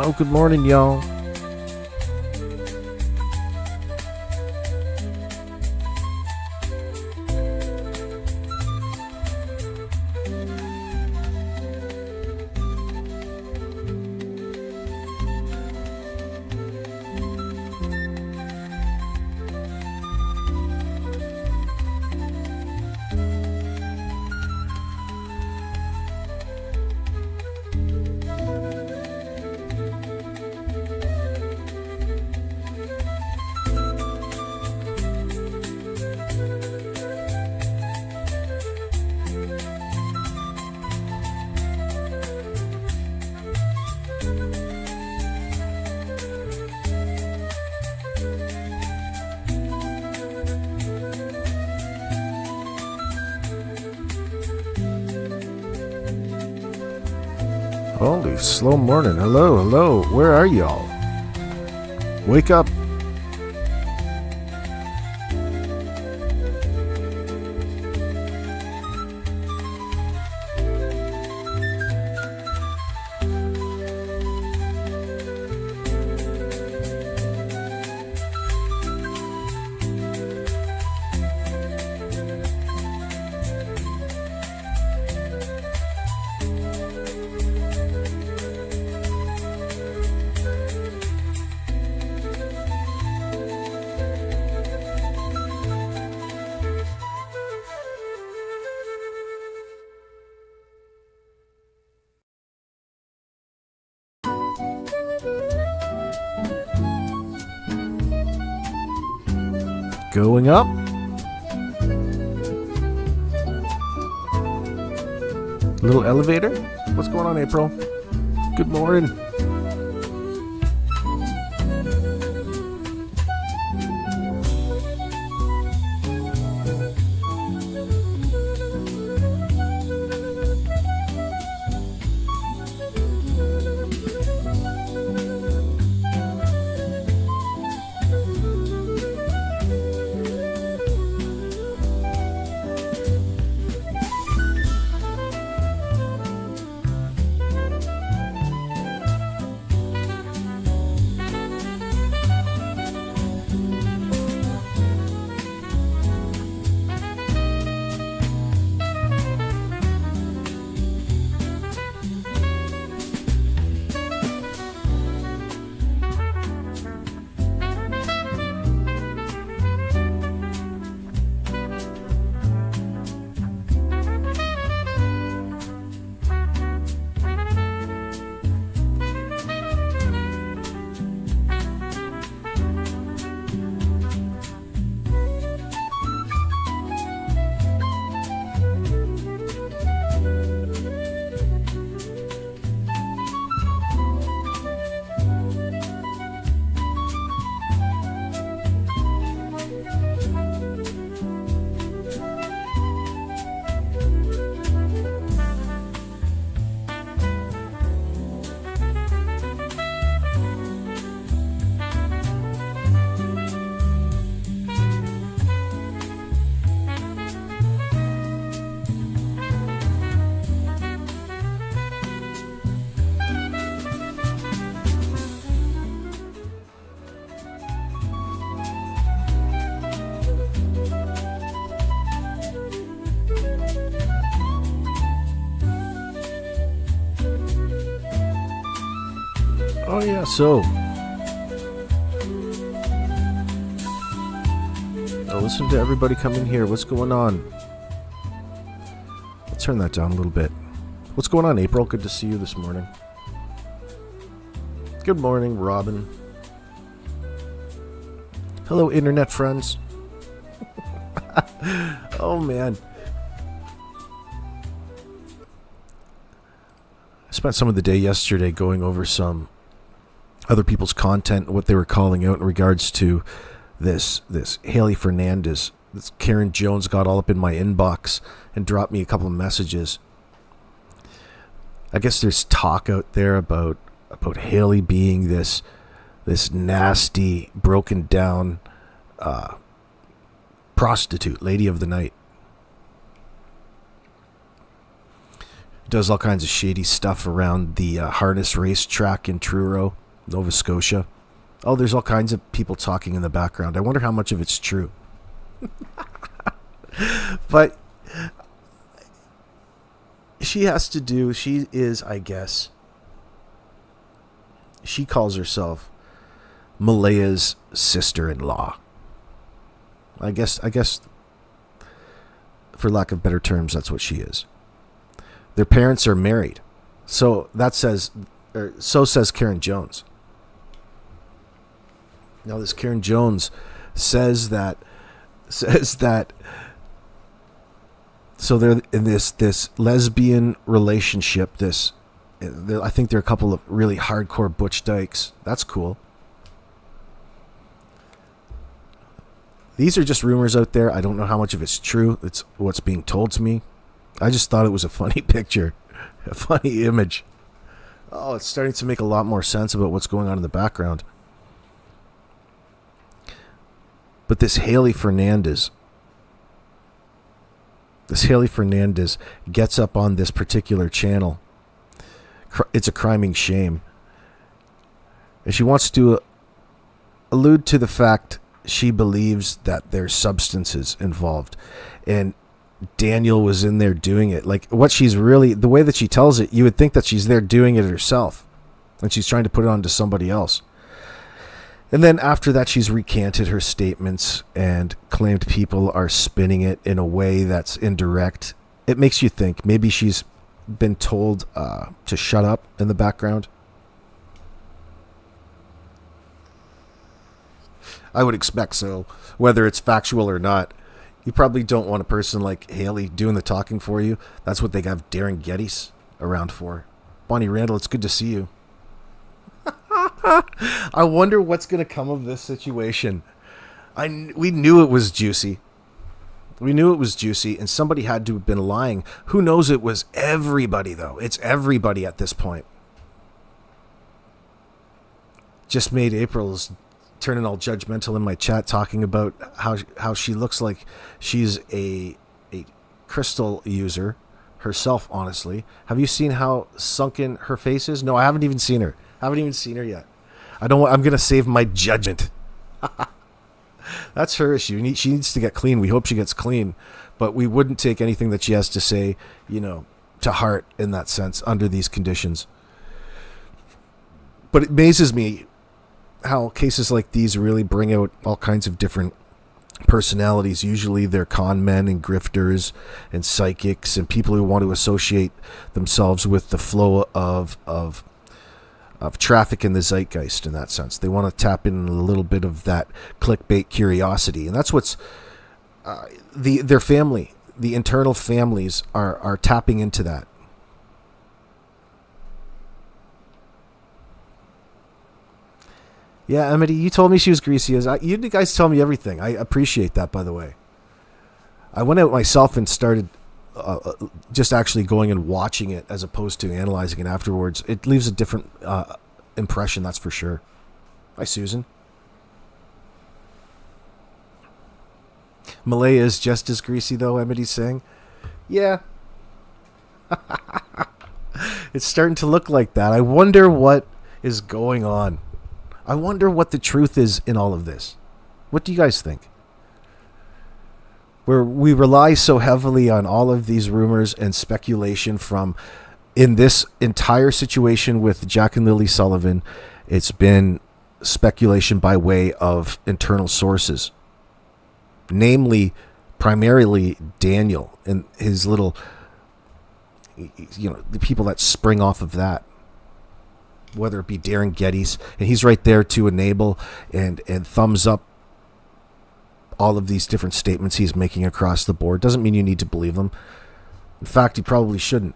Oh, good morning, y'all. Holy slow morning. Hello. Where are y'all? Wake up. Going up. Little elevator. What's going on, April? Good morning. Oh yeah, so now listen to everybody come in here. What's going on? Let's turn that down a little bit. What's going on, April? Good to see you this morning. Good morning, Robin. Hello, internet friends. Oh man. I spent some of the day yesterday going over some other people's content and what they were calling out in regards to this Haley Fernandez. This Karen Jones got all up in my inbox and dropped me a couple of messages. I guess there's talk out there about Haley being this nasty, broken down prostitute, lady of the night. does all kinds of shady stuff around the harness racetrack in Truro, Nova Scotia. Oh, there's all kinds of people talking in the background. I wonder how much of it's true. But she is, I guess, she calls herself Malaya's sister-in-law. I guess, for lack of better terms, that's what she is. Their parents are married. So says Karen Jones. Now this Karen Jones says that so they're in this lesbian relationship. I think they're a couple of really hardcore butch dykes. That's cool. These are just rumors out there. I don't know how much of it's true. It's what's being told to me. I just thought it was a funny picture, a funny image. Oh, it's starting to make a lot more sense about what's going on in the background. But this Haley Fernandez gets up on this particular channel. It's a criming shame. And she wants to allude to the fact she believes that there's substances involved. And Daniel was in there doing it. Like, what she's really, the way that she tells it, you would think that she's there doing it herself. And she's trying to put it onto somebody else. And then after that, she's recanted her statements and claimed people are spinning it in a way that's indirect. It makes you think maybe she's been told to shut up in the background. I would expect so, whether it's factual or not. You probably don't want a person like Haley doing the talking for you. That's what they have Darren Geddes around for. Bonnie Randall, it's good to see you. I wonder what's going to come of this situation. We knew it was juicy. We knew it was juicy, and somebody had to have been lying. Who knows? It was everybody, though. It's everybody at this point. Just made April's turning all judgmental in my chat, talking about how she looks like she's a crystal user herself, honestly. Have you seen how sunken her face is? No, I haven't even seen her. Yet. I'm going to save my judgment. That's her issue. She needs to get clean. We hope she gets clean, but we wouldn't take anything that she has to say, to heart in that sense under these conditions. But it amazes me how cases like these really bring out all kinds of different personalities. Usually they're con men and grifters and psychics and people who want to associate themselves with the flow of traffic in the zeitgeist in that sense. They want to tap in a little bit of that clickbait curiosity. And that's what's their family, the internal families are tapping into that. Yeah, Emily, you told me she was greasy. You guys tell me everything. I appreciate that, by the way. I went out myself and started just actually going and watching it as opposed to analyzing it afterwards. It leaves a different impression, that's for sure. Hi, Susan. Malaya is just as greasy, though, Emity's saying. Yeah. It's starting to look like that. I wonder what is going on. I wonder what the truth is in all of this. What do you guys think? Where we rely so heavily on all of these rumors and speculation from, in this entire situation with Jack and Lilly Sullivan, it's been speculation by way of internal sources. Namely, primarily Daniel and his little, the people that spring off of that. Whether it be Darren Geddes, and he's right there to enable and thumbs up all of these different statements he's making across the board. Doesn't mean you need to believe them. In fact, you probably shouldn't.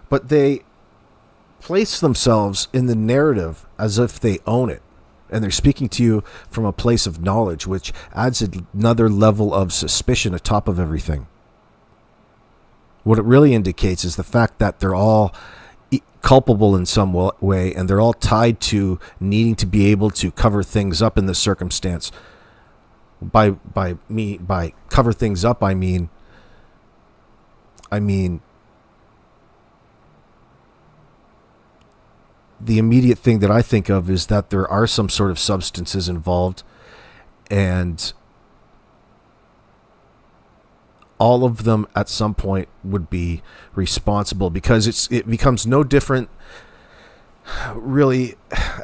But they place themselves in the narrative as if they own it. And they're speaking to you from a place of knowledge, which adds another level of suspicion atop of everything. What it really indicates is the fact that they're all culpable in some way, and they're all tied to needing to be able to cover things up in this circumstance. By cover things up, I mean I mean, the immediate thing that I think of is that there are some sort of substances involved, and all of them at some point would be responsible, because it becomes no different really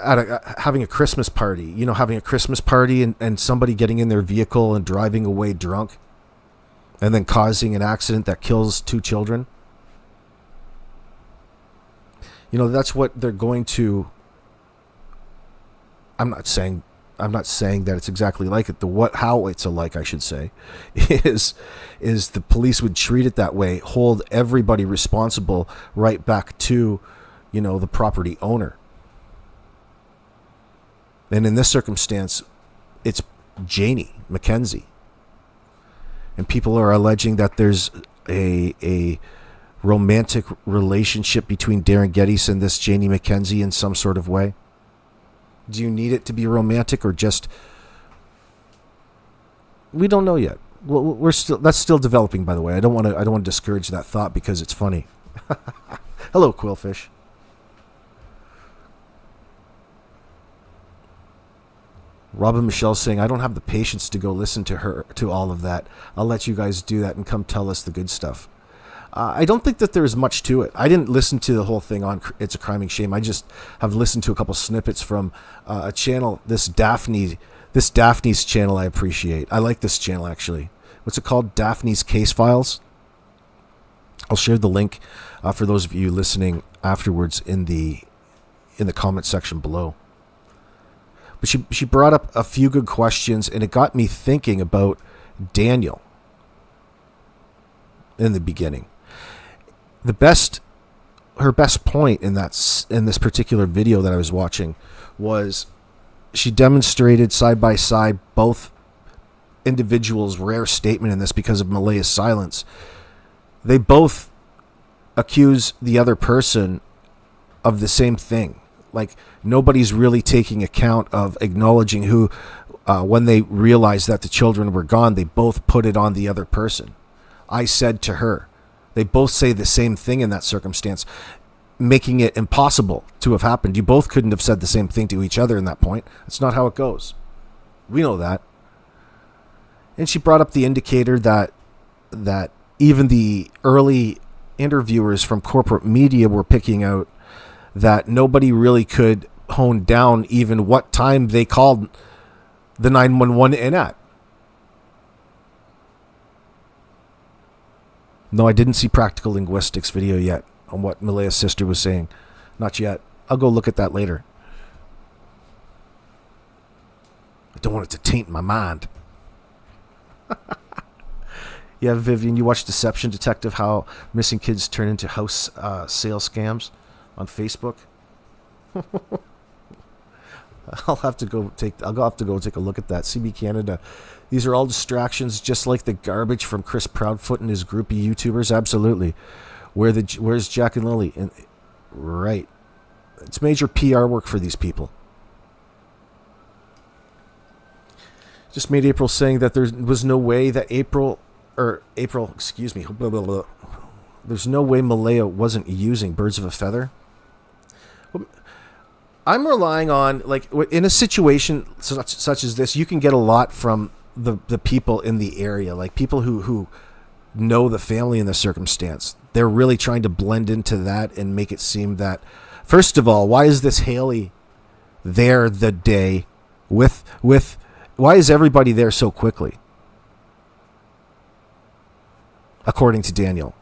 at having a Christmas party. You know, having a Christmas party and somebody getting in their vehicle and driving away drunk and then causing an accident that kills 2 children. You know, that's what they're going to. I'm not saying that it's exactly like it. How it's alike, I should say, is the police would treat it that way, hold everybody responsible right back to, you know, the property owner. And in this circumstance, it's Janie Mckenzie. And people are alleging that there's a romantic relationship between Darren Geddes and this Janie Mckenzie in some sort of way. Do you need it to be romantic, or just... We don't know yet. Well, that's still developing, by the way. I don't want to discourage that thought because it's funny. Hello, Quillfish. Robin Michelle saying, I don't have the patience to go listen to all of that. I'll let you guys do that and come tell us the good stuff. I don't think that there's much to it. I didn't listen to the whole thing on It's a Crime and Shame. I just have listened to a couple snippets from a channel, this Daphne's channel. I appreciate. I like this channel, actually. What's it called? Daphne's Case Files. I'll share the link for those of you listening afterwards in the comment section below. But she brought up a few good questions, and it got me thinking about Daniel in the beginning. Her best point in this particular video that I was watching was she demonstrated side by side both individuals' rare statement in this because of Malaya's silence. They both accuse the other person of the same thing. Like, nobody's really taking account of acknowledging who, when they realized that the children were gone, they both put it on the other person. I said to her. They both say the same thing in that circumstance, making it impossible to have happened. You both couldn't have said the same thing to each other in that point. That's not how it goes. We know that. And she brought up the indicator that even the early interviewers from corporate media were picking out that nobody really could hone down even what time they called the 911 in at. No, I didn't see Practical Linguistics video yet on what Malaya's sister was saying. Not yet. I'll go look at that later. I don't want it to taint my mind. Yeah, Vivian, you watch Deception Detective, how missing kids turn into house sale scams on Facebook? I'll have to go take a look at that. CB Canada. These are all distractions, just like the garbage from Chris Proudfoot and his groupie YouTubers. Absolutely. Where's Jack and Lily? Right. It's major PR work for these people. Just made April saying that there was no way that there's no way Malaya wasn't using birds of a feather. I'm relying on, like, in a situation such as this, you can get a lot from the people in the area, like people who know the family in the circumstance. They're really trying to blend into that and make it seem that, first of all, why is this Haley there the day with why is everybody there so quickly? According to Daniel.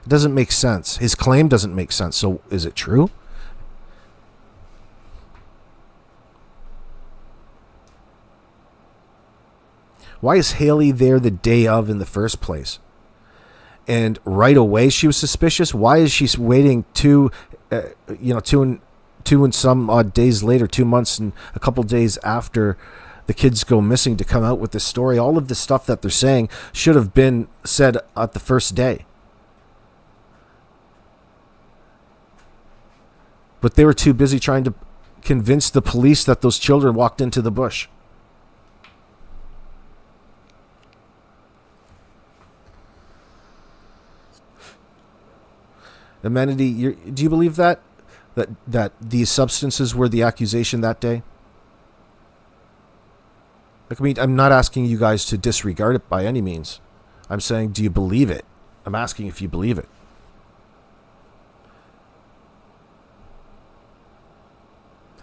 It doesn't make sense. His claim doesn't make sense. So is it true? Why is Haley there the day of in the first place? And right away she was suspicious. Why is she waiting two and some odd days later, 2 months and a couple days after the kids go missing to come out with this story? All of the stuff that they're saying should have been said at the first day. But they were too busy trying to convince the police that those children walked into the bush. Amenity, do you believe that? That these substances were the accusation that day? Like, I mean, I'm not asking you guys to disregard it by any means. I'm saying, do you believe it? I'm asking if you believe it.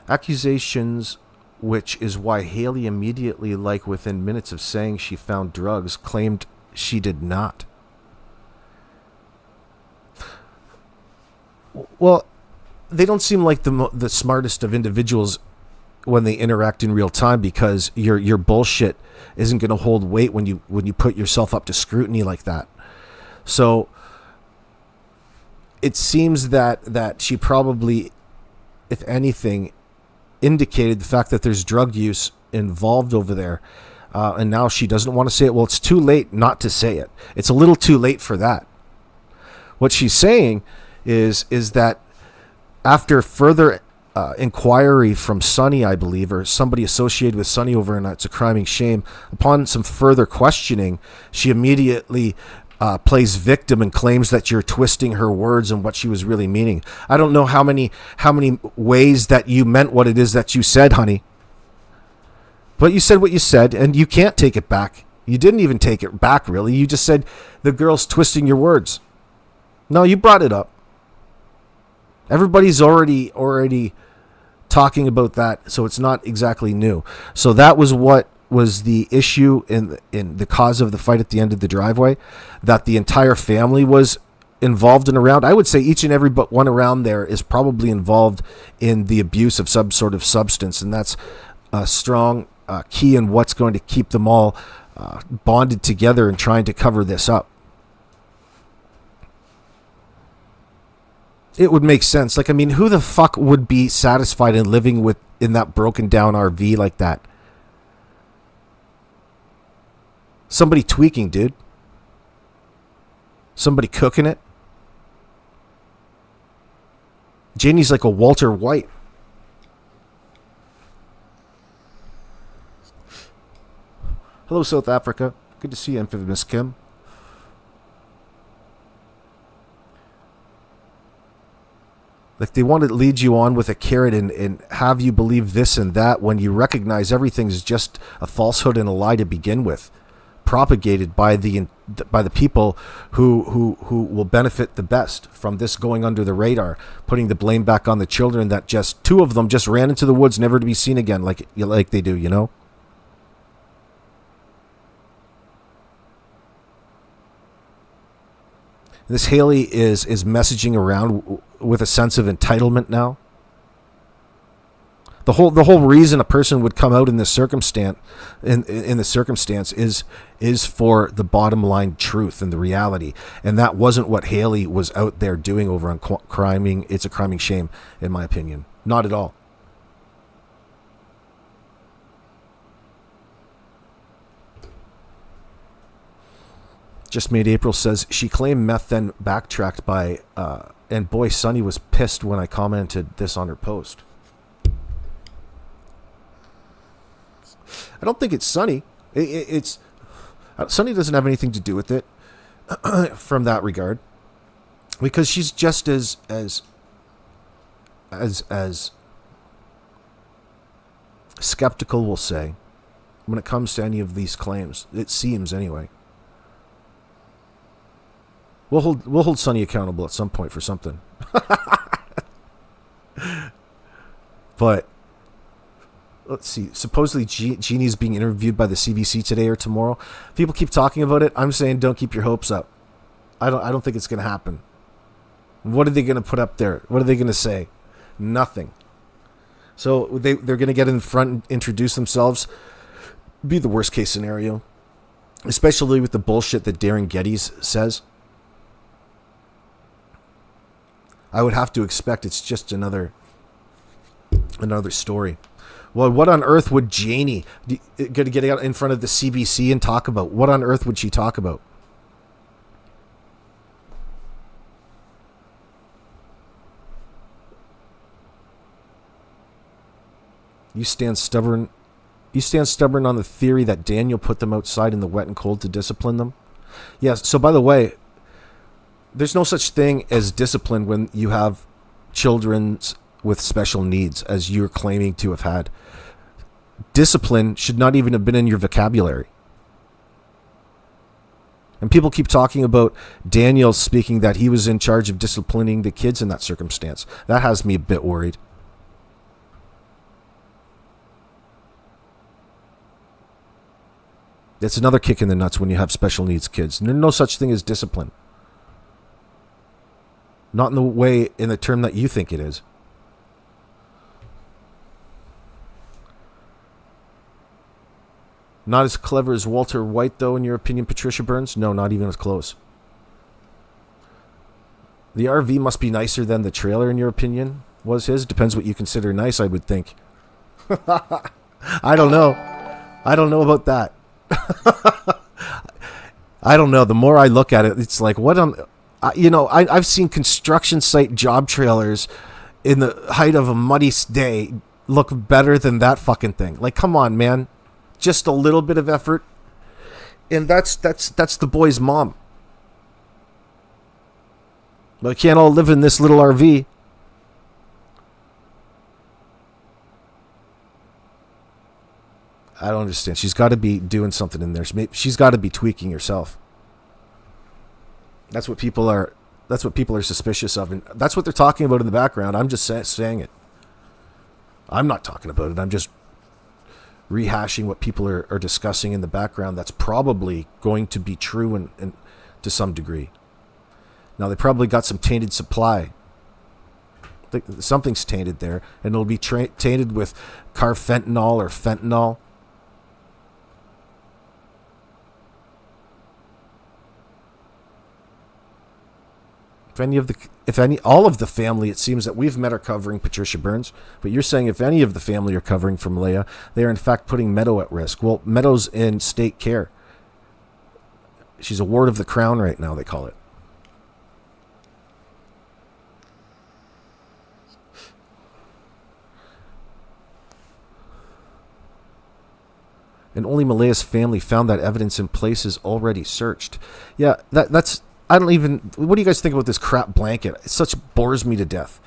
Accusations, which is why Haley immediately, like within minutes of saying she found drugs, claimed she did not. Well, they don't seem like the smartest of individuals when they interact in real time, because your bullshit isn't going to hold weight when you put yourself up to scrutiny like that. So it seems that she probably, if anything, indicated the fact that there's drug use involved over there, and now she doesn't want to say it. Well, it's too late not to say it. It's a little too late for that. What she's saying is that after further inquiry from Sonny, I believe, or somebody associated with Sonny over in It's a Criming Shame, upon some further questioning, she immediately plays victim and claims that you're twisting her words and what she was really meaning. I don't know how many ways that you meant what it is that you said, honey. But you said what you said, and you can't take it back. You didn't even take it back, really. You just said the girl's twisting your words. No, you brought it up. Everybody's already talking about that, so it's not exactly new. So that was what was the issue in the cause of the fight at the end of the driveway, that the entire family was involved and around. I would say each and every but one around there is probably involved in the abuse of some sort of substance, and that's a strong key in what's going to keep them all bonded together and trying to cover this up. It would make sense. Like, I mean, who the fuck would be satisfied in living in that broken down RV like that? Somebody tweaking, dude. Somebody cooking it. Janie's like a Walter White. Hello, South Africa. Good to see you, Infamous Kim. Like, they want to lead you on with a carrot and have you believe this and that when you recognize everything's just a falsehood and a lie to begin with, propagated by the people who will benefit the best from this going under the radar, putting the blame back on the children that just two of them just ran into the woods, never to be seen again, like they do, you know. This Haley is messaging around with a sense of entitlement now. The whole reason a person would come out in this circumstance in the circumstance is for the bottom line truth and the reality, and that wasn't what Haley was out there doing over on It's a Criming Shame, in my opinion. Not at all. Just Made April says she claimed meth, then backtracked by, and boy, Sonny was pissed when I commented this on her post. I don't think it's Sonny. It's Sonny doesn't have anything to do with it from that regard, because she's just as skeptical, we'll say, when it comes to any of these claims. It seems, anyway. We'll hold Sonny accountable at some point for something. But let's see. Supposedly Jeannie's being interviewed by the CBC today or tomorrow. People keep talking about it. I'm saying don't keep your hopes up. I don't think it's going to happen. What are they going to put up there? What are they going to say? Nothing. So they're going to get in front and introduce themselves. Be the worst case scenario, especially with the bullshit that Darren Geddes says. I would have to expect it's just another story. Well, what on earth would Janie going to get out in front of the CBC and talk about? What on earth would she talk about? You stand stubborn on the theory that Daniel put them outside in the wet and cold to discipline them? Yes, so by the way, There's no such thing as discipline when you have children with special needs, as you're claiming to have had. Discipline should not even have been in your vocabulary. And people keep talking about Daniel speaking that he was in charge of disciplining the kids in that circumstance. That has me a bit worried. It's another kick in the nuts when you have special needs kids. There's no such thing as discipline. Not in the way, in the term that you think it is. Not as clever as Walter White, though, in your opinion, Patricia Burns? No, not even as close. The RV must be nicer than the trailer, in your opinion, was his? Depends what you consider nice, I would think. I don't know. I don't know about that. I don't know. The more I look at it, it's like, what I've seen construction site job trailers in the height of a muddy day look better than that fucking thing. Like, come on, man. Just a little bit of effort. And that's the boy's mom. But we can't all live in this little RV. I don't understand. She's got to be doing something in there. She's got to be tweaking herself. That's what people are suspicious of, and that's what they're talking about in the background. I'm just saying it. I'm not talking about it. I'm just rehashing what people are discussing in the background. That's probably going to be true and to some degree. Now, they probably got some tainted supply. Something's tainted there, and it'll be tainted with carfentanil or fentanyl. All of the family, it seems that we've met are covering Patricia Burns, but you're saying if any of the family are covering for Malaya, they are in fact putting Meadow at risk. Well, Meadow's in state care. She's a ward of the crown right now, they call it. And only Malaya's family found that evidence in places already searched. Yeah, that's... I don't even... What do you guys think about this crap blanket? It such bores me to death.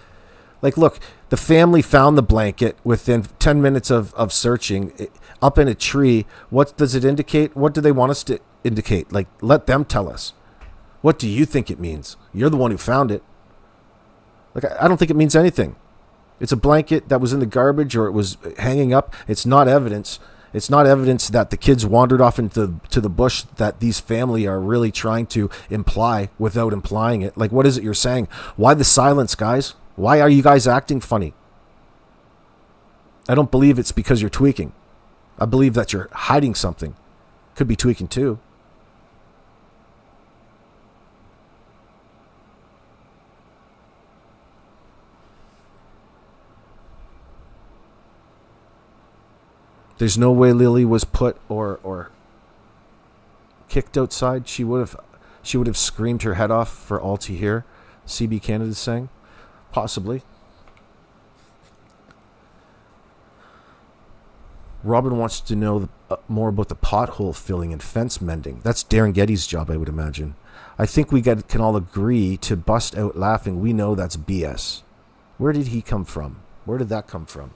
Like, look, the family found the blanket within 10 minutes of searching up in a tree. What does it indicate? What do they want us to indicate? Like, let them tell us. What do you think it means? You're the one who found it. Like, I don't think it means anything. It's a blanket that was in the garbage or it was hanging up. It's not evidence. It's not evidence that the kids wandered off into the bush that these family are really trying to imply without implying it. Like, what is it you're saying? Why the silence, guys? Why are you guys acting funny? I don't believe it's because you're tweaking. I believe that you're hiding something. Could be tweaking too. There's no way Lilly was put or kicked outside. She would have screamed her head off for all to hear. CB Canada's saying, possibly. Robin wants to know more about the pothole filling and fence mending. That's Darren Getty's job, I would imagine. I think we can all agree to bust out laughing. We know that's BS. Where did he come from? Where did that come from?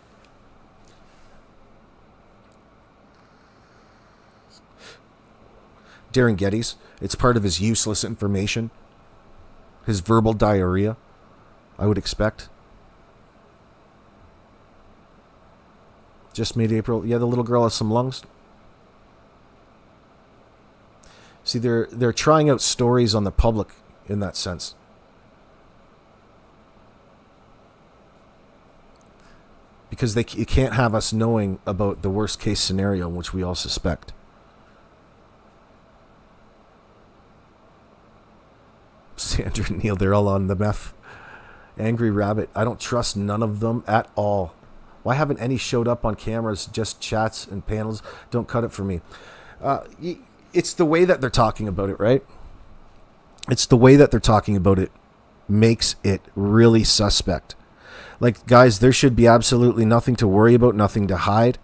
Darren Getty's. It's part of his useless information. His verbal diarrhea, I would expect. Just mid-April. Yeah, the little girl has some lungs. See, they're trying out stories on the public in that sense. Because you can't have us knowing about the worst case scenario, which we all suspect. Sandra and Neil, they're all on the meth. Angry Rabbit, I don't trust none of them at all. Why haven't any showed up on cameras? Just chats and panels. Don't cut it for me. It's the way that they're talking about it, right? It's the way that they're talking about it makes it really suspect. Like, guys, there should be absolutely nothing to worry about, nothing to hide.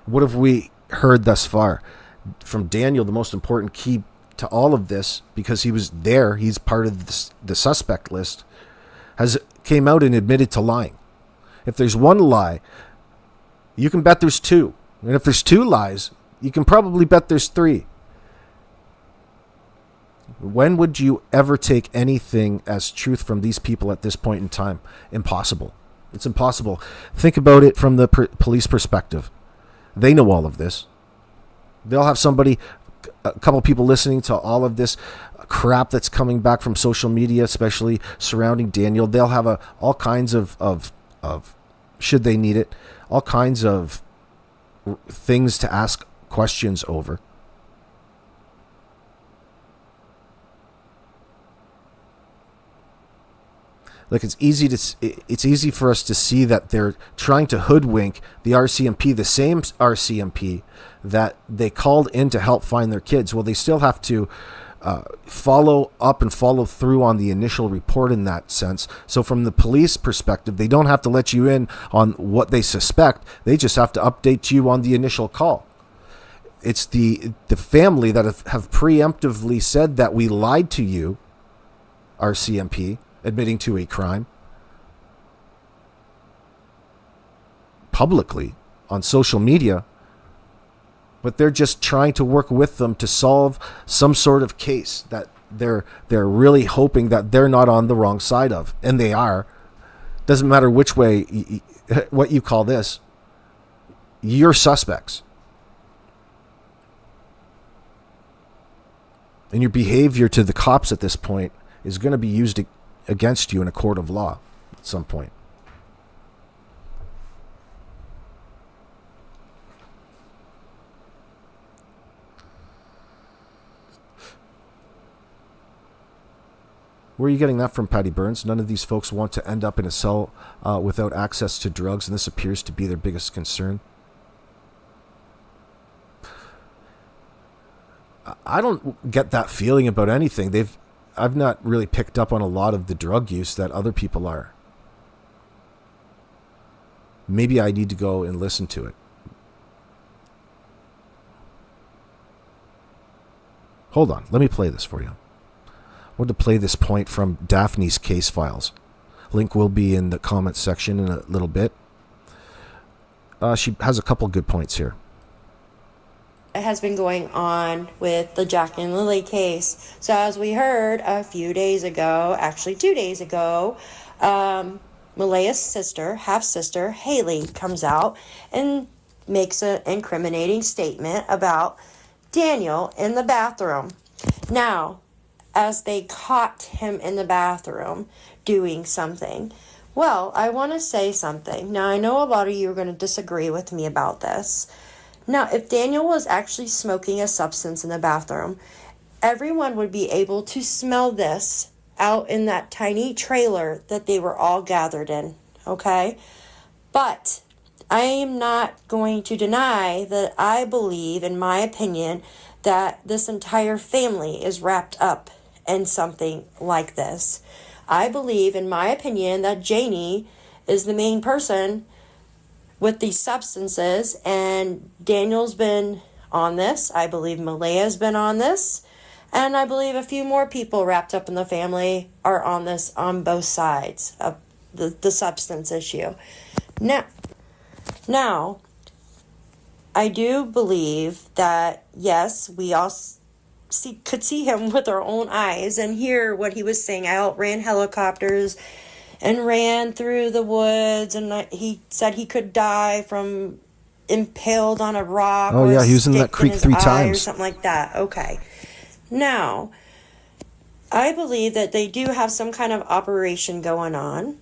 What have we heard thus far? From Daniel, the most important key to all of this because he was there. He's part of the suspect list. Came out and admitted to lying. If there's one lie, you can bet there's two. And if there's two lies, you can probably bet there's three. When would you ever take anything as truth from these people at this point in time? Impossible. It's impossible. Think about it from the police perspective. They know all of this. They'll have a couple people listening to all of this crap that's coming back from social media, especially surrounding Daniel. They'll have all kinds of should they need it, all kinds of things to ask questions over. Like it's easy for us to see that they're trying to hoodwink the RCMP, the same RCMP that they called in to help find their kids. Well, they still have to follow up and follow through on the initial report in that sense. So from the police perspective, they don't have to let you in on what they suspect. They just have to update you on the initial call. It's the family that have preemptively said that we lied to you, RCMP, admitting to a crime publicly on social media, but they're just trying to work with them to solve some sort of case that they're really hoping that they're not on the wrong side of, and they are. Doesn't matter which way, what you call this, you're suspects. And your behavior to the cops at this point is going to be used against you in a court of law at some point. Where are you getting that from, Patty Burns? None of these folks want to end up in a cell without access to drugs, and this appears to be their biggest concern. I don't get that feeling about anything. I've not really picked up on a lot of the drug use that other people are. Maybe I need to go and listen to it. Hold on, let me play this for you. I want to play this point from Daphne's case files. Link will be in the comments section in a little bit. She has a couple good points here. It has been going on with the Jack and Lily case. So as we heard a few days ago, actually 2 days ago, Malaya's sister, half-sister, Haley, comes out and makes an incriminating statement about Daniel in the bathroom. Now, as they caught him in the bathroom doing something, well, I want to say something. Now, I know a lot of you are going to disagree with me about this. Now, if Daniel was actually smoking a substance in the bathroom, everyone would be able to smell this out in that tiny trailer that they were all gathered in, okay? But I am not going to deny that I believe, in my opinion, that this entire family is wrapped up in something like this. I believe, in my opinion, that Janie is the main person with these substances, and Daniel's been on this. I believe Malaya's been on this, and I believe a few more people wrapped up in the family are on this on both sides of the substance issue. Now, I do believe that, yes, we all could see him with our own eyes and hear what he was saying. I outran helicopters and ran through the woods, and he said he could die from impaled on a rock. Oh, yeah, he was in that creek 3 times. Or something like that. Okay. Now, I believe that they do have some kind of operation going on.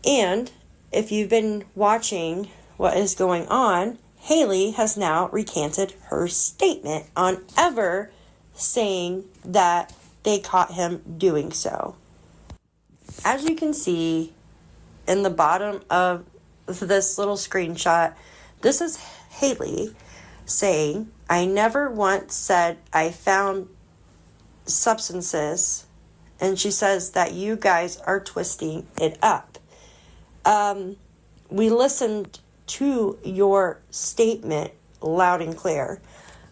And if you've been watching what is going on, Haley has now recanted her statement on ever saying that they caught him doing so. As you can see in the bottom of this little screenshot, this is Haley saying, I never once said I found substances, and she says that you guys are twisting it up. We listened to your statement loud and clear.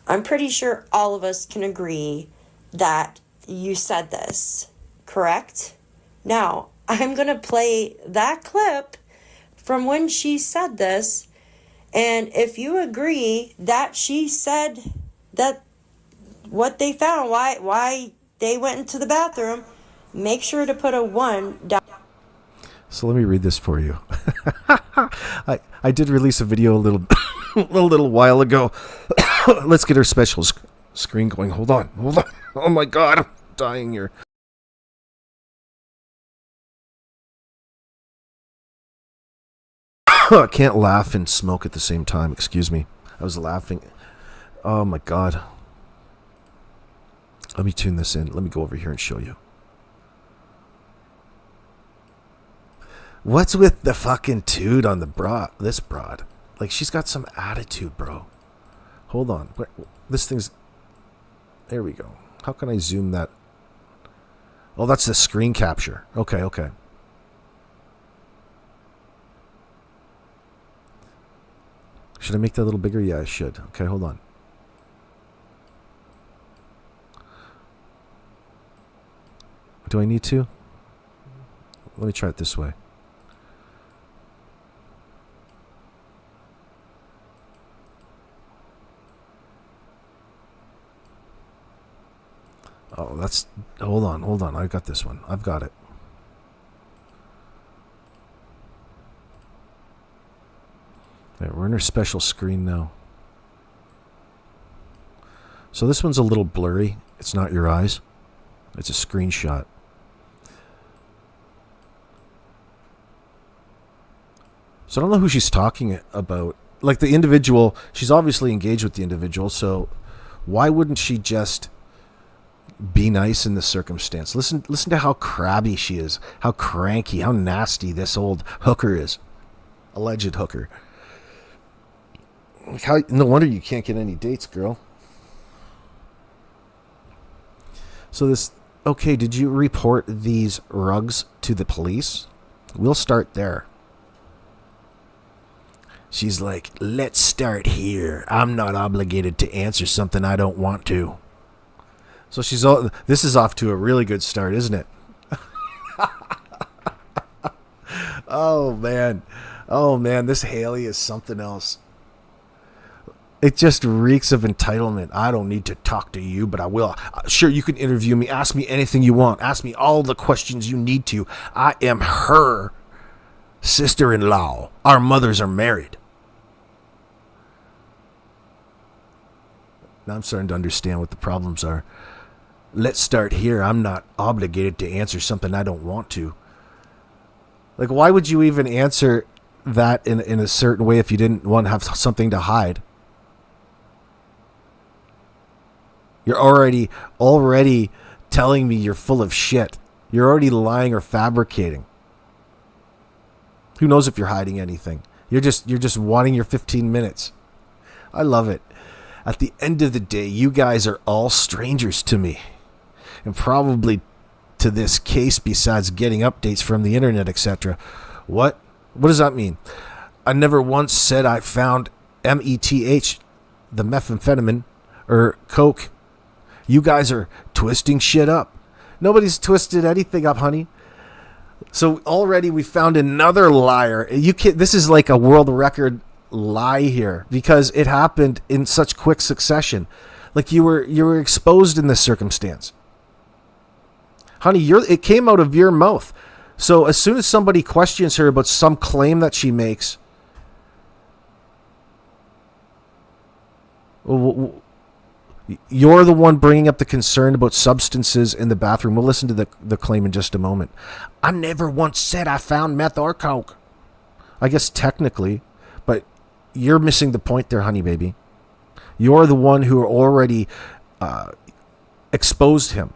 I'm pretty sure all of us can agree that you said this, correct? Now, I'm going to play that clip from when she said this, and if you agree that she said that what they found, why they went into the bathroom, make sure to put a 1 down. So let me read this for you. I did release a video a little a little while ago. Let's get our special screen going. Hold on. Oh my god, I'm dying here. I can't laugh and smoke at the same time. Excuse me. I was laughing. Oh my god. Let me tune this in. Let me go over here and show you. What's with the fucking toot on the this broad? Like, she's got some attitude, bro. Hold on. This thing's... There we go. How can I zoom that? Oh, that's the screen capture. Okay. Should I make that a little bigger? Yeah, I should. Okay, hold on. Do I need to? Let me try it this way. Oh, that's... Hold on. I got this one. I've got it. There, we're in our special screen now. So this one's a little blurry. It's not your eyes. It's a screenshot. So I don't know who she's talking about. Like, the individual, she's obviously engaged with the individual, so why wouldn't she just be nice in this circumstance? Listen to how crabby she is, how cranky, how nasty this old hooker is. Alleged hooker. No wonder you can't get any dates, girl. So this... Okay, did you report these rugs to the police? We'll start there. She's like, let's start here. I'm not obligated to answer something I don't want to. So she's all... This is off to a really good start, isn't it? Oh, man, this Haley is something else. It just reeks of entitlement. I don't need to talk to you, but I will. Sure, you can interview me. Ask me anything you want. Ask me all the questions you need to. I am her sister-in-law. Our mothers are married. Now I'm starting to understand what the problems are. Let's start here. I'm not obligated to answer something I don't want to. Like, why would you even answer that in a certain way if you didn't want to have something to hide? You're already telling me you're full of shit. You're already lying or fabricating. Who knows if you're hiding anything? You're just wanting your 15 minutes. I love it. At the end of the day, you guys are all strangers to me. And probably to this case besides getting updates from the internet, etc. What does that mean? I never once said I found meth, the methamphetamine, or coke. You guys are twisting shit up. Nobody's twisted anything up, honey. So already we found another liar. This is like a world record lie here because it happened in such quick succession. Like you were exposed in this circumstance. Honey, it came out of your mouth. So as soon as somebody questions her about some claim that she makes, you're the one bringing up the concern about substances in the bathroom. We'll listen to the claim in just a moment. I never once said I found meth or coke. I guess technically, but you're missing the point there, honey baby. You're the one who already exposed him.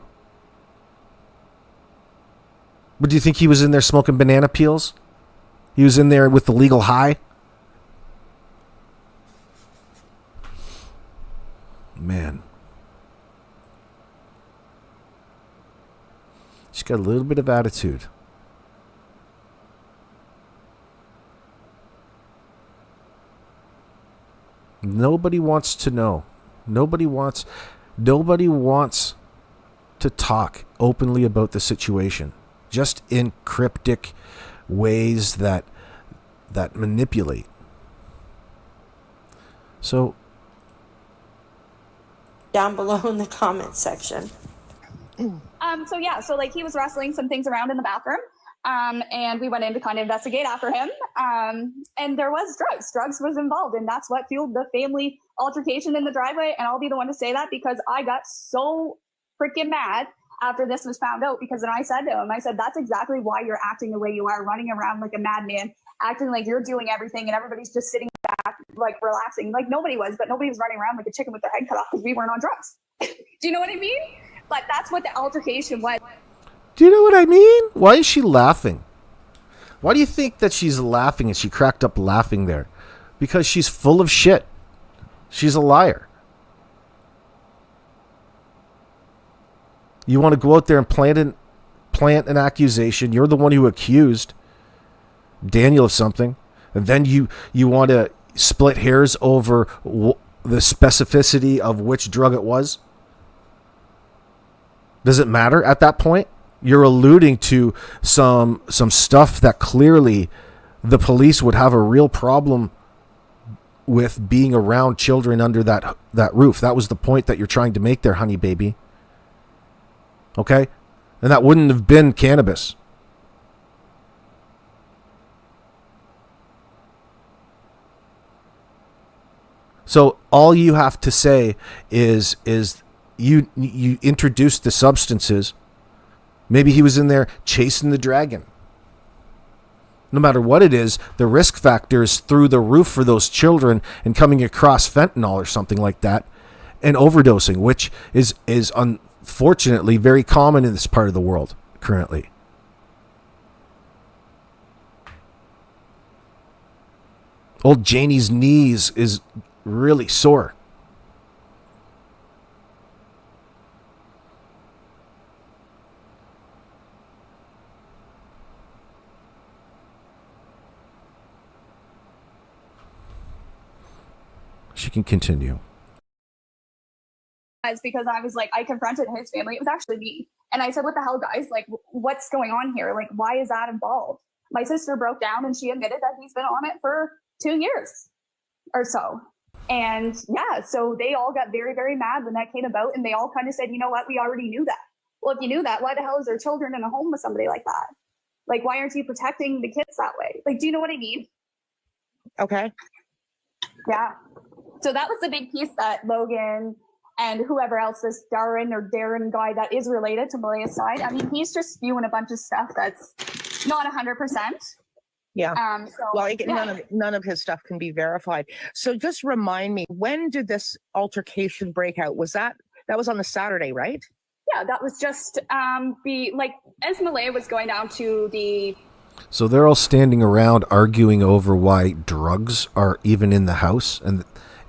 But do you think he was in there smoking banana peels? He was in there with the legal high? Man. She's got a little bit of attitude. Nobody wants to know. Nobody wants to talk openly about the situation, just in cryptic ways that manipulate. So down below in the comments section. So like he was wrestling some things around in the bathroom. And we went in to kind of investigate after him. And there was drugs. Drugs was involved, and that's what fueled the family altercation in the driveway. And I'll be the one to say that because I got so freaking mad after this was found out, because then I said to him, I said, that's exactly why you're acting the way you are, running around like a madman, acting like you're doing everything and everybody's just sitting back, like relaxing. Like nobody was, but nobody was running around like a chicken with their head cut off because we weren't on drugs. Do you know what I mean? But that's what the altercation was. do you know what I mean? Why is she laughing? Why do you think that she's laughing and she cracked up laughing there? Because she's full of shit. She's a liar. You want to go out there and plant an accusation. You're the one who accused Daniel of something. And then you want to split hairs over the specificity of which drug it was. Does it matter at that point? You're alluding to some stuff that clearly the police would have a real problem with being around children under that roof. That was the point that you're trying to make there, honey baby. Okay? And that wouldn't have been cannabis. So all you have to say is you introduced the substances. Maybe he was in there chasing the dragon. No matter what it is, the risk factor is through the roof for those children and coming across fentanyl or something like that and overdosing, which is unfortunately very common in this part of the world currently. Old Janie's knees is really sore. She can continue. Because I was like, I confronted his family. It was actually me. And I said, what the hell, guys? Like, what's going on here? Like, why is that involved? My sister broke down and she admitted that he's been on it for 2 years or so. And yeah, so they all got very, very mad when that came about. And they all kind of said, you know what? We already knew that. Well, if you knew that, why the hell is there children in a home with somebody like that? Like, why aren't you protecting the kids that way? Like, do you know what I mean? Okay. Yeah. So that was the big piece that Logan and whoever else, this Darren guy that is related to Malaya's side, I mean, he's just spewing a bunch of stuff that's not 100%. Yeah. None of his stuff can be verified. So just remind me, when did this altercation break out? That was on the Saturday, right? Yeah, that was just as Malaya was going down to the... So they're all standing around arguing over why drugs are even in the house,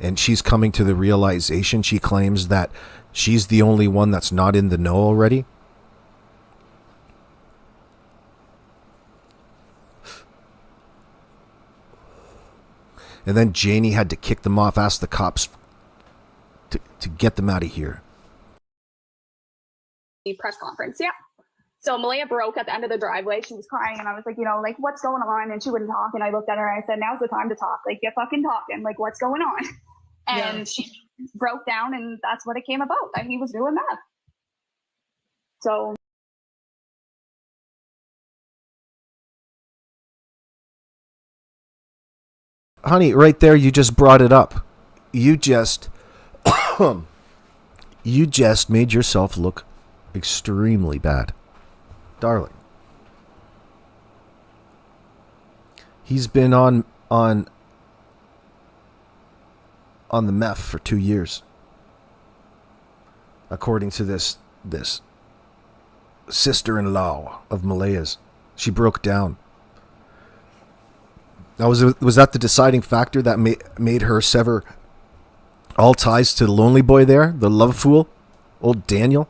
and she's coming to the realization, she claims, that she's the only one that's not in the know already. And then Janie had to kick them off, ask the cops to get them out of here. The press conference, yeah. So Malaya broke at the end of the driveway. She was crying, and I was like, like, what's going on? And she wouldn't talk. And I looked at her and I said, now's the time to talk. Like, get fucking talking. Like, what's going on? And she broke down, and that's what it came about, that he was doing that. So. Honey, right there, you just brought it up. You just made yourself look extremely bad. Darling. He's been on the meth for 2 years. According to this sister-in-law of Malaya's. She broke down. Now, was that the deciding factor that made her sever all ties to the lonely boy there? The love fool? Old Daniel?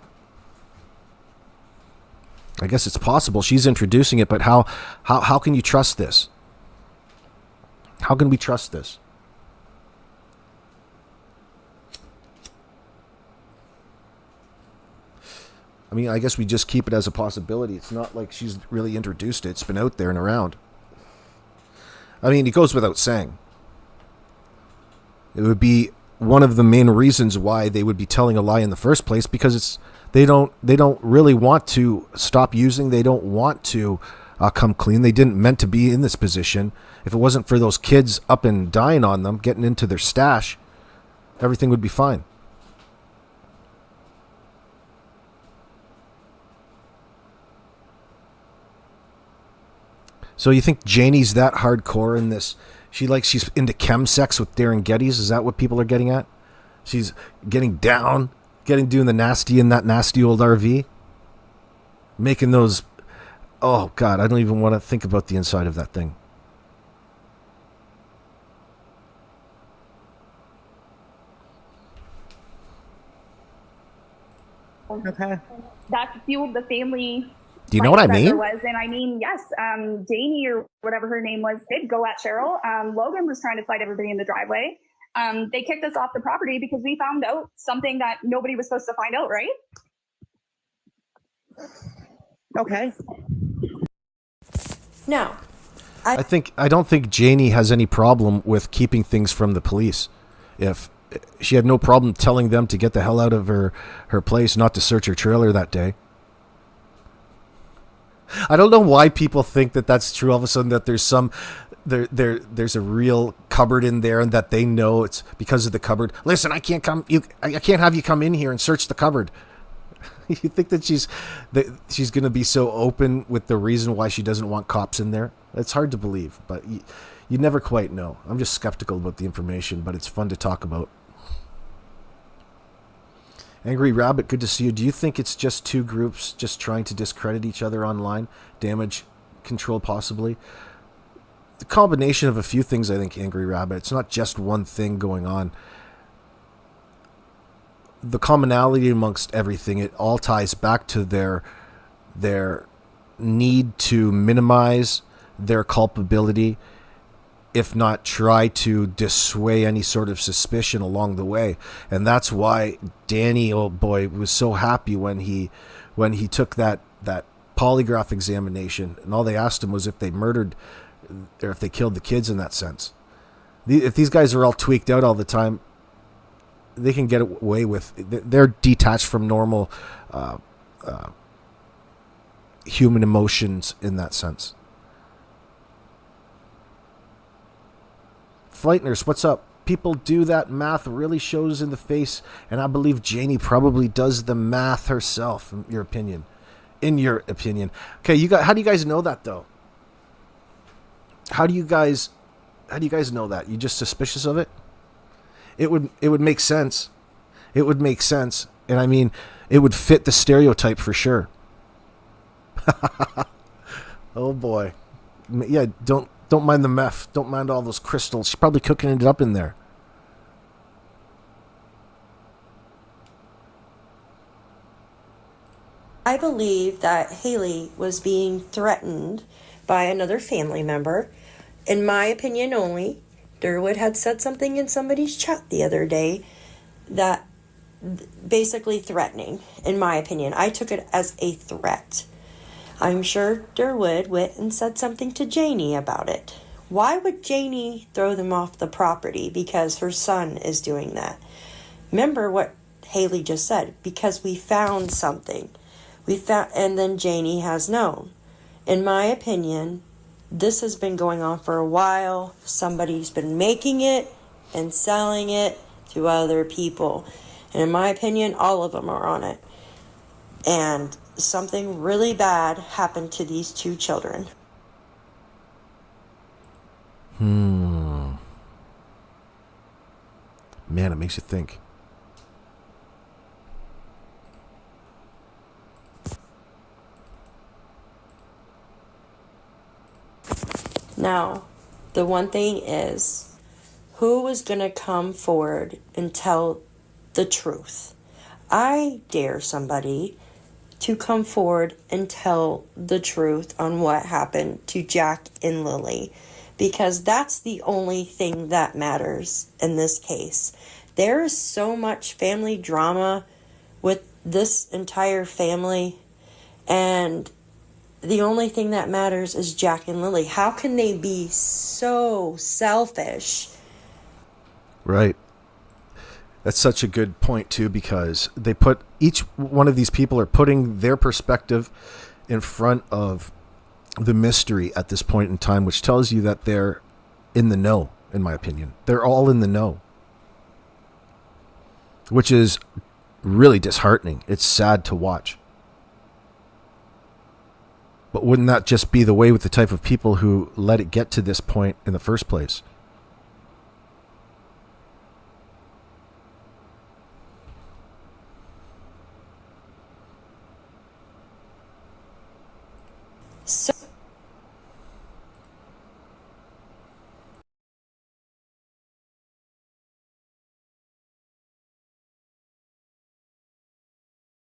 I guess it's possible. She's introducing it, but how can you trust this? How can we trust this? I mean, I guess we just keep it as a possibility. It's not like she's really introduced it. It's been out there and around. I mean, it goes without saying. It would be one of the main reasons why they would be telling a lie in the first place, because they don't really want to stop using. They don't want to come clean. They didn't meant to be in this position. If it wasn't for those kids up and dying on them, getting into their stash, everything would be fine. So you think Janie's that hardcore in this? She's into chemsex with Darren Geddes? Is that what people are getting at? She's getting down, doing the nasty in that nasty old RV? Making those... Oh, God, I don't even want to think about the inside of that thing. Okay. That fueled the family. Do you know what I mean? And I mean, yes, Janie or whatever her name was did go at Cheryl. Logan was trying to fight everybody in the driveway. They kicked us off the property because we found out something that nobody was supposed to find out, right? Okay. No. I don't think Janie has any problem with keeping things from the police. If she had no problem telling them to get the hell out of her place, not to search her trailer that day. I don't know why people think that that's true all of a sudden, that there's there's a real cupboard in there and that they know it's because of the cupboard. Listen, I can't have you come in here and search the cupboard. You think that she's going to be so open with the reason why she doesn't want cops in there? It's hard to believe, but you never quite know. I'm just skeptical about the information, but it's fun to talk about. Angry Rabbit, good to see you. Do you think it's just two groups just trying to discredit each other online? Damage control, possibly? The combination of a few things, I think, Angry Rabbit. It's not just one thing going on. The commonality amongst everything, it all ties back to their need to minimize their culpability, if not try to dissuade any sort of suspicion along the way. And that's why Danny, oh boy, was so happy when he took that polygraph examination, and all they asked him was if they murdered or if they killed the kids in that sense. If these guys are all tweaked out all the time, they can get away with... They're detached from normal human emotions in that sense. Flight Nurse, what's up? People do that math really shows in the face, and I believe Janie probably does the math herself, in your opinion. Okay, how do you guys know that, though? How do you guys know that? You just suspicious of it? It would make sense. It would make sense. And I mean, it would fit the stereotype for sure. Oh boy. Yeah, don't mind the meth. Don't mind all those crystals. She's probably cooking it up in there. I believe that Haley was being threatened by another family member. In my opinion only, Durwood had said something in somebody's chat the other day that basically threatening, in my opinion. I took it as a threat. I'm sure Durwood went and said something to Janie about it. Why would Janie throw them off the property? Because her son is doing that. Remember what Haley just said, because we found something. And then Janie has known. In my opinion, this has been going on for a while. Somebody's been making it and selling it to other people. And in my opinion, all of them are on it. And something really bad happened to these two children. Man, it makes you think. Now, the one thing is, who was going to come forward and tell the truth? I dare somebody to come forward and tell the truth on what happened to Jack and Lily, because that's the only thing that matters in this case. There is so much family drama with this entire family, and the only thing that matters is Jack and Lilly. How can they be so selfish? Right. That's such a good point, too, because they put, each one of these people are putting their perspective in front of the mystery at this point in time, which tells you that they're in the know, in my opinion. They're all in the know, which is really disheartening. It's sad to watch. But wouldn't that just be the way with the type of people who let it get to this point in the first place?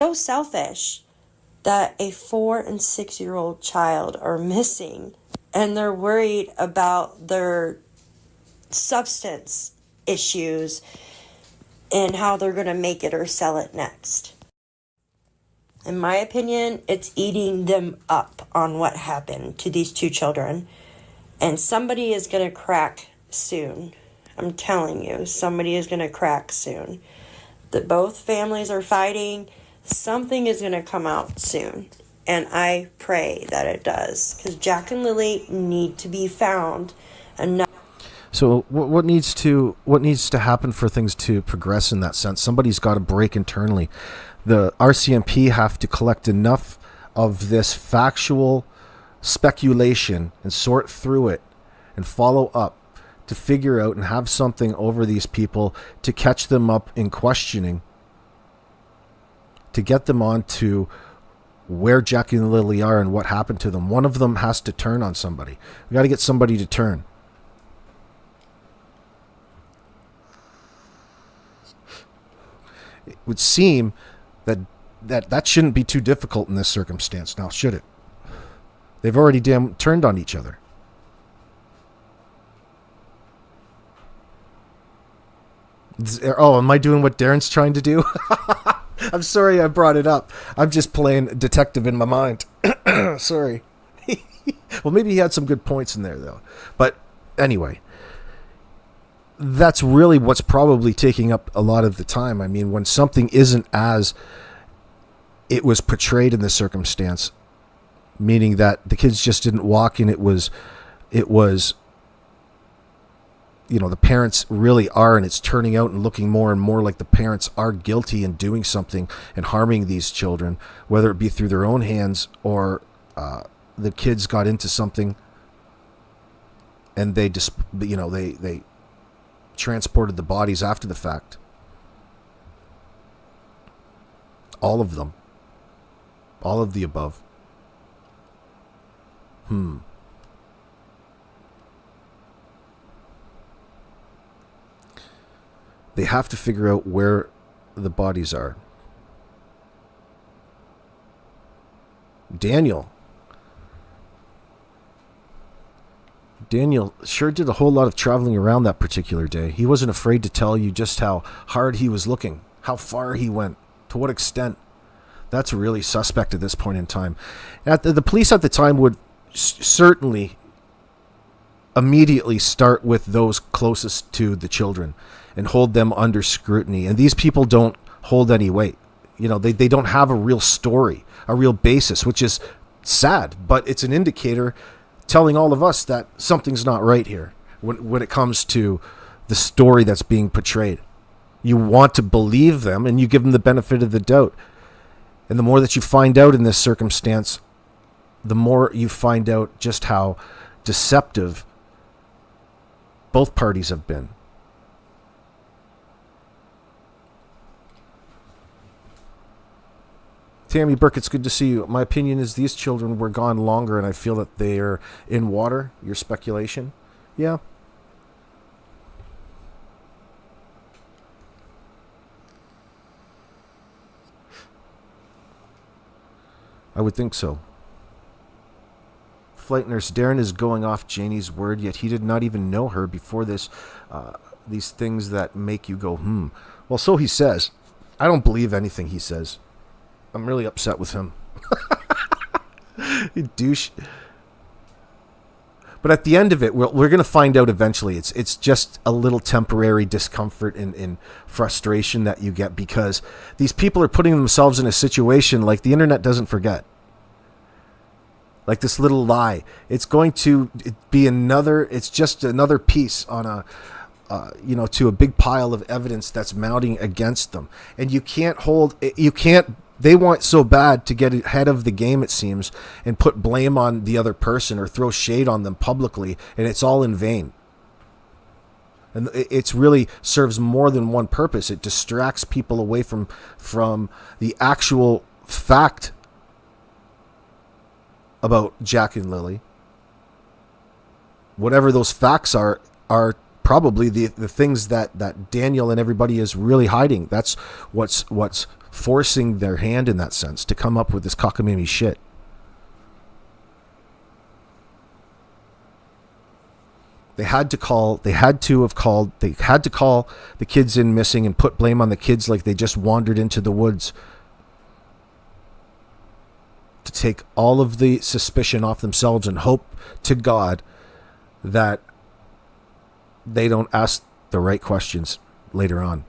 So selfish that a 4 and 6-year-old child are missing, and they're worried about their substance issues and how they're going to make it or sell it next. In my opinion, it's eating them up on what happened to these 2 children, and somebody is going to crack soon. I'm telling you, somebody is going to crack soon. That both families are fighting. Something is going to come out soon, and I pray that it does, because Jack and Lilly need to be found. So what needs to happen for things to progress in that sense? Somebody's got to break internally. The RCMP have to collect enough of this factual speculation and sort through it and follow up to figure out and have something over these people to catch them up in questioning, to get them on to where Jackie and Lilly are and what happened to them. One of them has to turn on somebody. We got to get somebody to turn. It would seem that shouldn't be too difficult in this circumstance now, should it? They've already turned on each other. Oh, am I doing what Darren's trying to do? I'm sorry I brought it up. I'm just playing detective in my mind. Sorry. Well, maybe he had some good points in there, though. But anyway, that's really what's probably taking up a lot of the time. I mean, when something isn't as it was portrayed in the circumstance, meaning that the kids just didn't walk and it was the parents really are, and it's turning out and looking more and more like the parents are guilty in doing something and harming these children, whether it be through their own hands or the kids got into something and they just, they transported the bodies after the fact. All of them. All of the above. They have to figure out where the bodies are. Daniel sure did a whole lot of traveling around that particular day. He wasn't afraid to tell you just how hard he was looking, how far he went, to what extent. That's really suspect at this point in time. The police at the time would certainly immediately start with those closest to the children and hold them under scrutiny. And these people don't hold any weight. They don't have a real story, a real basis, which is sad, but it's an indicator telling all of us that something's not right here when it comes to the story that's being portrayed. You want to believe them and you give them the benefit of the doubt. And the more that you find out in this circumstance, the more you find out just how deceptive both parties have been. Tammy Burke, it's good to see you. My opinion is these children were gone longer, and I feel that they are in water. Your speculation? Yeah. I would think so. Flight nurse Darren is going off Janie's word, yet he did not even know her before this. These things that make you go, Well, so he says. I don't believe anything he says. I'm really upset with him. You douche. But at the end of it, we're going to find out eventually. It's just a little temporary discomfort and frustration that you get because these people are putting themselves in a situation like the internet doesn't forget. Like this little lie. It's going to be it's just another piece on to a big pile of evidence that's mounting against them. And they want so bad to get ahead of the game, it seems, and put blame on the other person or throw shade on them publicly, and it's all in vain. And it's really serves more than one purpose. It distracts people away from the actual fact about Jack and Lily. Whatever those facts are probably the things that Daniel and everybody is really hiding. That's what's forcing their hand in that sense to come up with this cockamamie shit. They had to call the kids in missing and put blame on the kids like they just wandered into the woods to take all of the suspicion off themselves and hope to God that they don't ask the right questions later on.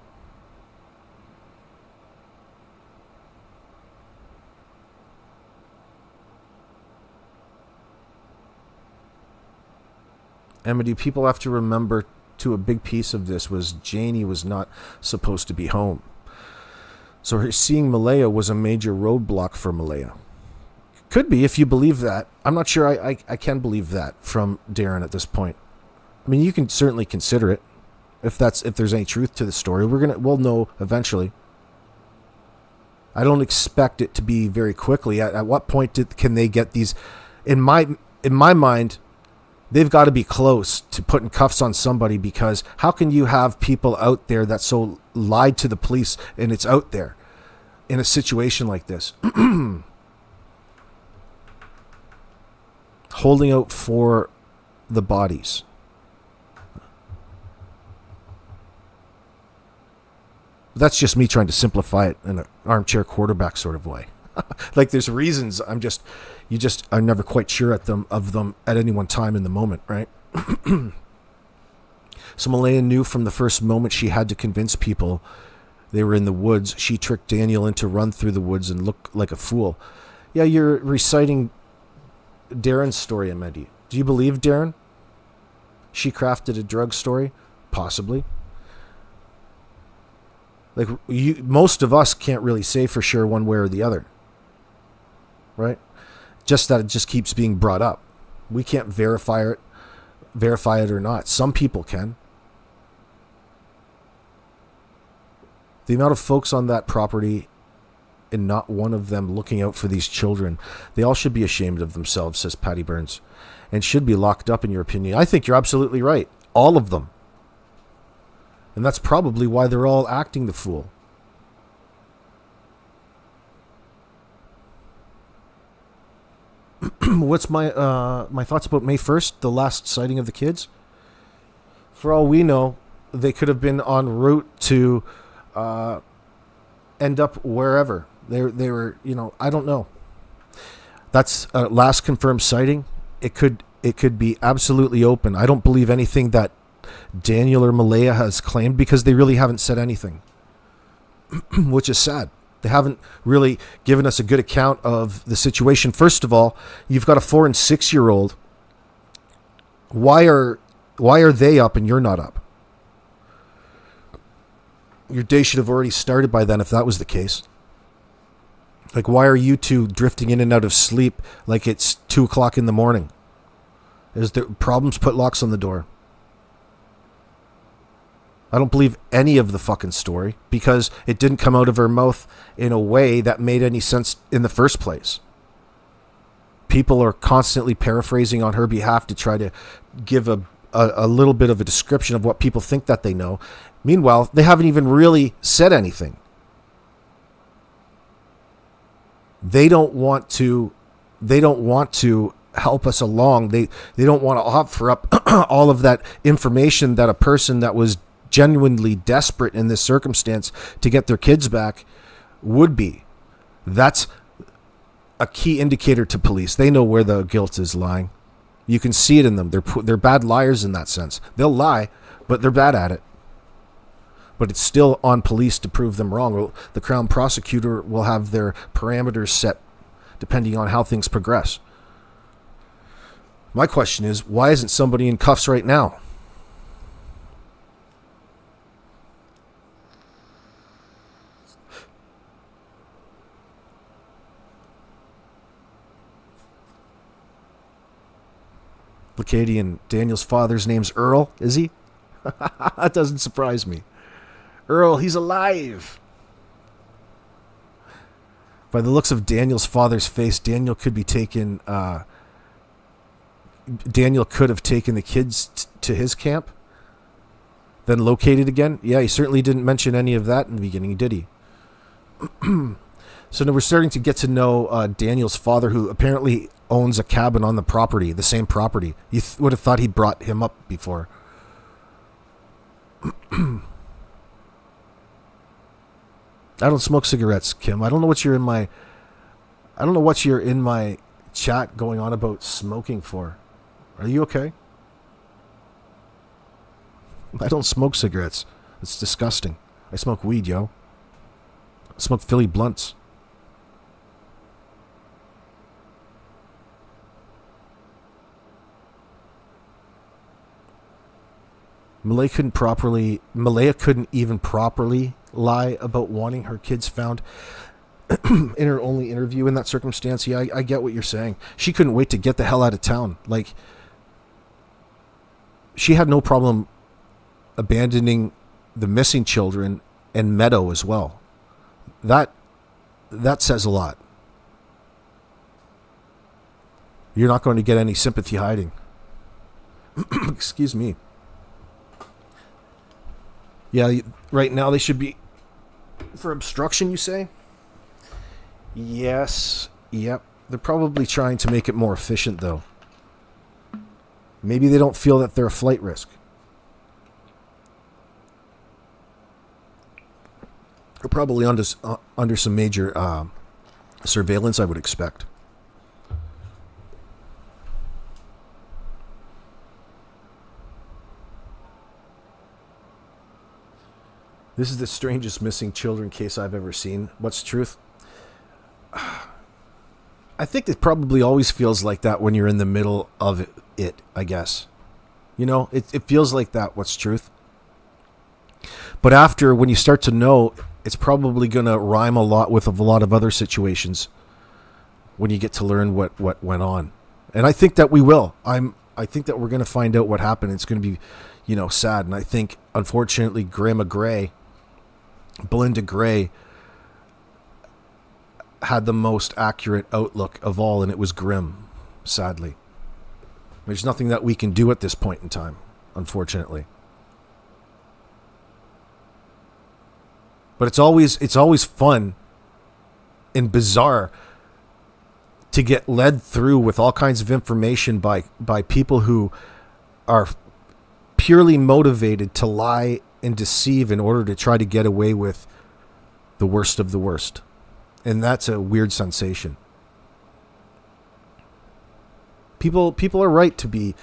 Amity, people have to remember too, a big piece of this was Janie was not supposed to be home. So her seeing Malaya was a major roadblock for Malaya. Could be, if you believe that. I'm not sure I can believe that from Darren at this point. I mean, you can certainly consider it if there's any truth to the story. We'll know eventually. I don't expect it to be very quickly. At what point can they get these? In my mind, they've got to be close to putting cuffs on somebody, because how can you have people out there that so lied to the police and it's out there in a situation like this? Holding out for the bodies. That's just me trying to simplify it in an armchair quarterback sort of way. Like there's reasons you just are never quite sure of them at any one time in the moment, right? So Malaya knew from the first moment she had to convince people they were in the woods. She tricked Daniel into run through the woods and look like a fool. Yeah, you're reciting Darren's story, Amedi. Do you believe Darren? She crafted a drug story? Possibly. Like, most of us can't really say for sure one way or the other. Right? Just that it just keeps being brought up. We can't verify it or not. Some people can. The amount of folks on that property and not one of them looking out for these children, they all should be ashamed of themselves, says Patty Burns, and should be locked up, in your opinion. I think you're absolutely right. All of them. And that's probably why they're all acting the fool. What's my thoughts about May 1st, the last sighting of the kids? For all we know, they could have been en route to end up wherever. They were, I don't know. That's a last confirmed sighting. It could be absolutely open. I don't believe anything that Daniel or Malaya has claimed, because they really haven't said anything, which is sad. They haven't really given us a good account of the situation. First of all, you've got a 4 and 6 year old. Why are they up and you're not up? Your day should have already started by then if that was the case. Like, why are you two drifting in and out of sleep like it's 2 o'clock in the morning? Is there problems? Put locks on the door. I don't believe any of the fucking story, because it didn't come out of her mouth in a way that made any sense in the first place. People are constantly paraphrasing on her behalf to try to give a little bit of a description of what people think that they know. Meanwhile, they haven't even really said anything. They don't want to help us along. They don't want to offer up all of that information that a person that was genuinely desperate in this circumstance to get their kids back would be. That's a key indicator to police. They know where the guilt is lying. You can see it in them. They're bad liars in that sense. They'll lie, but they're bad at it. But it's still on police to prove them wrong. The Crown Prosecutor will have their parameters set depending on how things progress. My question is, why isn't somebody in cuffs right now? Lacadian, Daniel's father's name's Earl, is he? That doesn't surprise me. Earl, he's alive. By the looks of Daniel's father's face, Daniel could have taken the kids to his camp, then located again. Yeah, he certainly didn't mention any of that in the beginning, did he? So now we're starting to get to know Daniel's father, who apparently owns a cabin on the property, the same property. You would have thought he brought him up before. I don't smoke cigarettes, Kim. I don't know what you're in my chat going on about smoking for. Are you okay? I don't smoke cigarettes. It's disgusting. I smoke weed, yo. I smoke Philly blunts. Malaya couldn't even properly lie about wanting her kids found in her only interview in that circumstance. Yeah, I get what you're saying. She couldn't wait to get the hell out of town. Like, she had no problem abandoning the missing children and Meadow as well. That says a lot. You're not going to get any sympathy hiding. Excuse me. Yeah, right now they should be for obstruction, you say? Yes. Yep. They're probably trying to make it more efficient, though. Maybe they don't feel that they're a flight risk. They're probably under some major surveillance, I would expect. This is the strangest missing children case I've ever seen. What's the truth? I think it probably always feels like that when you're in the middle of it, I guess. You know, it feels like that, what's truth. But after, when you start to know, it's probably going to rhyme a lot with a lot of other situations when you get to learn what went on. And I think that we will. I think that we're going to find out what happened. It's going to be, sad. And I think, unfortunately, Belinda Gray had the most accurate outlook of all, and it was grim, sadly. There's nothing that we can do at this point in time, unfortunately. But it's always fun and bizarre to get led through with all kinds of information by people who are purely motivated to lie and deceive in order to try to get away with the worst of the worst. And that's a weird sensation. People are right to be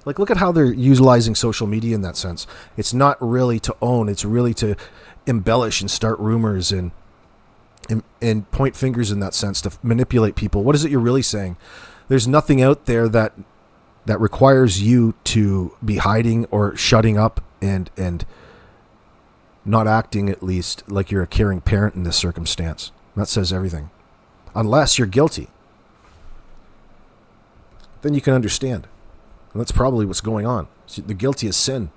like, look at how they're utilizing social media in that sense. It's not really to own, it's really to embellish and start rumors and point fingers in that sense, to manipulate people. What is it you're really saying? There's nothing out there that requires you to be hiding or shutting up and not acting, at least, like you're a caring parent in this circumstance. That says everything. Unless you're guilty. Then you can understand. And that's probably what's going on. The guilty is sin.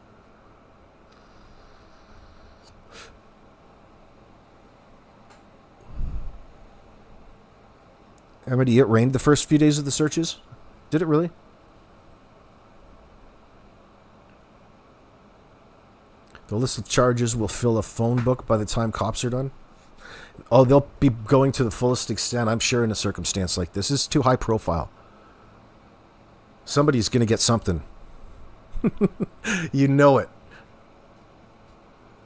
Amity, it rained the first few days of the searches? Did it really? The list of charges will fill a phone book by the time cops are done. Oh, they'll be going to the fullest extent, I'm sure, in a circumstance like this. This is too high profile. Somebody's going to get something. You know it.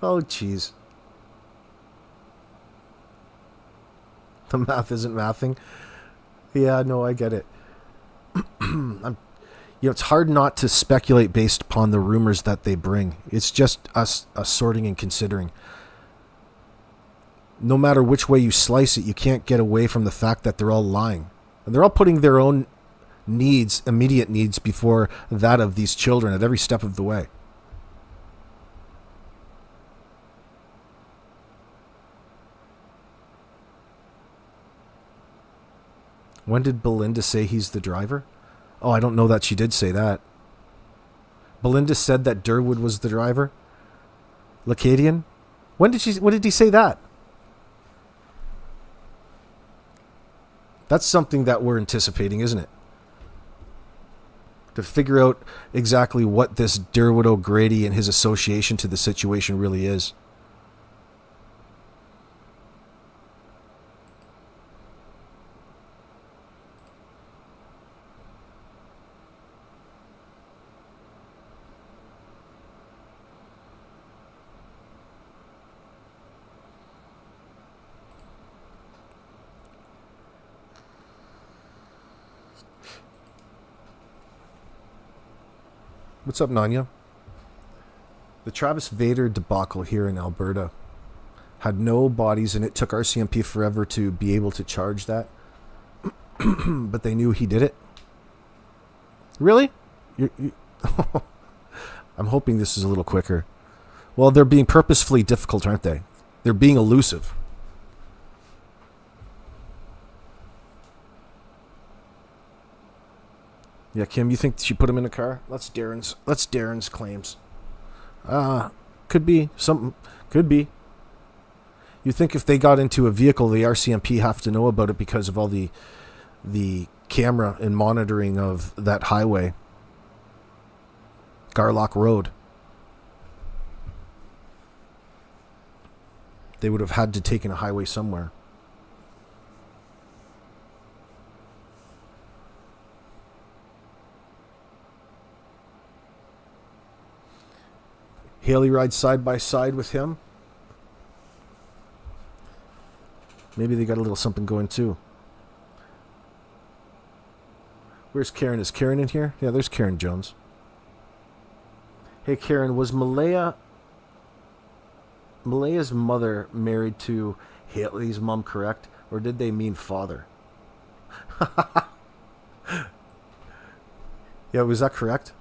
Oh, jeez. The math isn't mathing. Yeah, no, I get it. It's hard not to speculate based upon the rumors that they bring. It's just us sorting and considering. No matter which way you slice it, you can't get away from the fact that they're all lying. And they're all putting their own needs, immediate needs, before that of these children at every step of the way. When did Belinda say he's the driver? Oh, I don't know that she did say that. Belinda said that Durwood was the driver? Lacadian? When did he say that? That's something that we're anticipating, isn't it? To figure out exactly what this Durwood O'Grady and his association to the situation really is. What's up, Nanya? The Travis Vader debacle here in Alberta had no bodies, and it took RCMP forever to be able to charge that. But they knew he did it. Really? I'm hoping this is a little quicker. Well, they're being purposefully difficult, aren't they? They're being elusive. Yeah, Kim, you think she put him in a car? That's Darren's claims. Could be something. Could be. You think if they got into a vehicle, the RCMP have to know about it because of all the camera and monitoring of that highway, Garlock Road. They would have had to take in a highway somewhere. Haley rides side by side with him. Maybe they got a little something going too. Where's Karen? Is Karen in here? Yeah, there's Karen Jones. Hey Karen, was Malaya's mother married to Haley's mom, correct? Or did they mean father? Yeah, was that correct?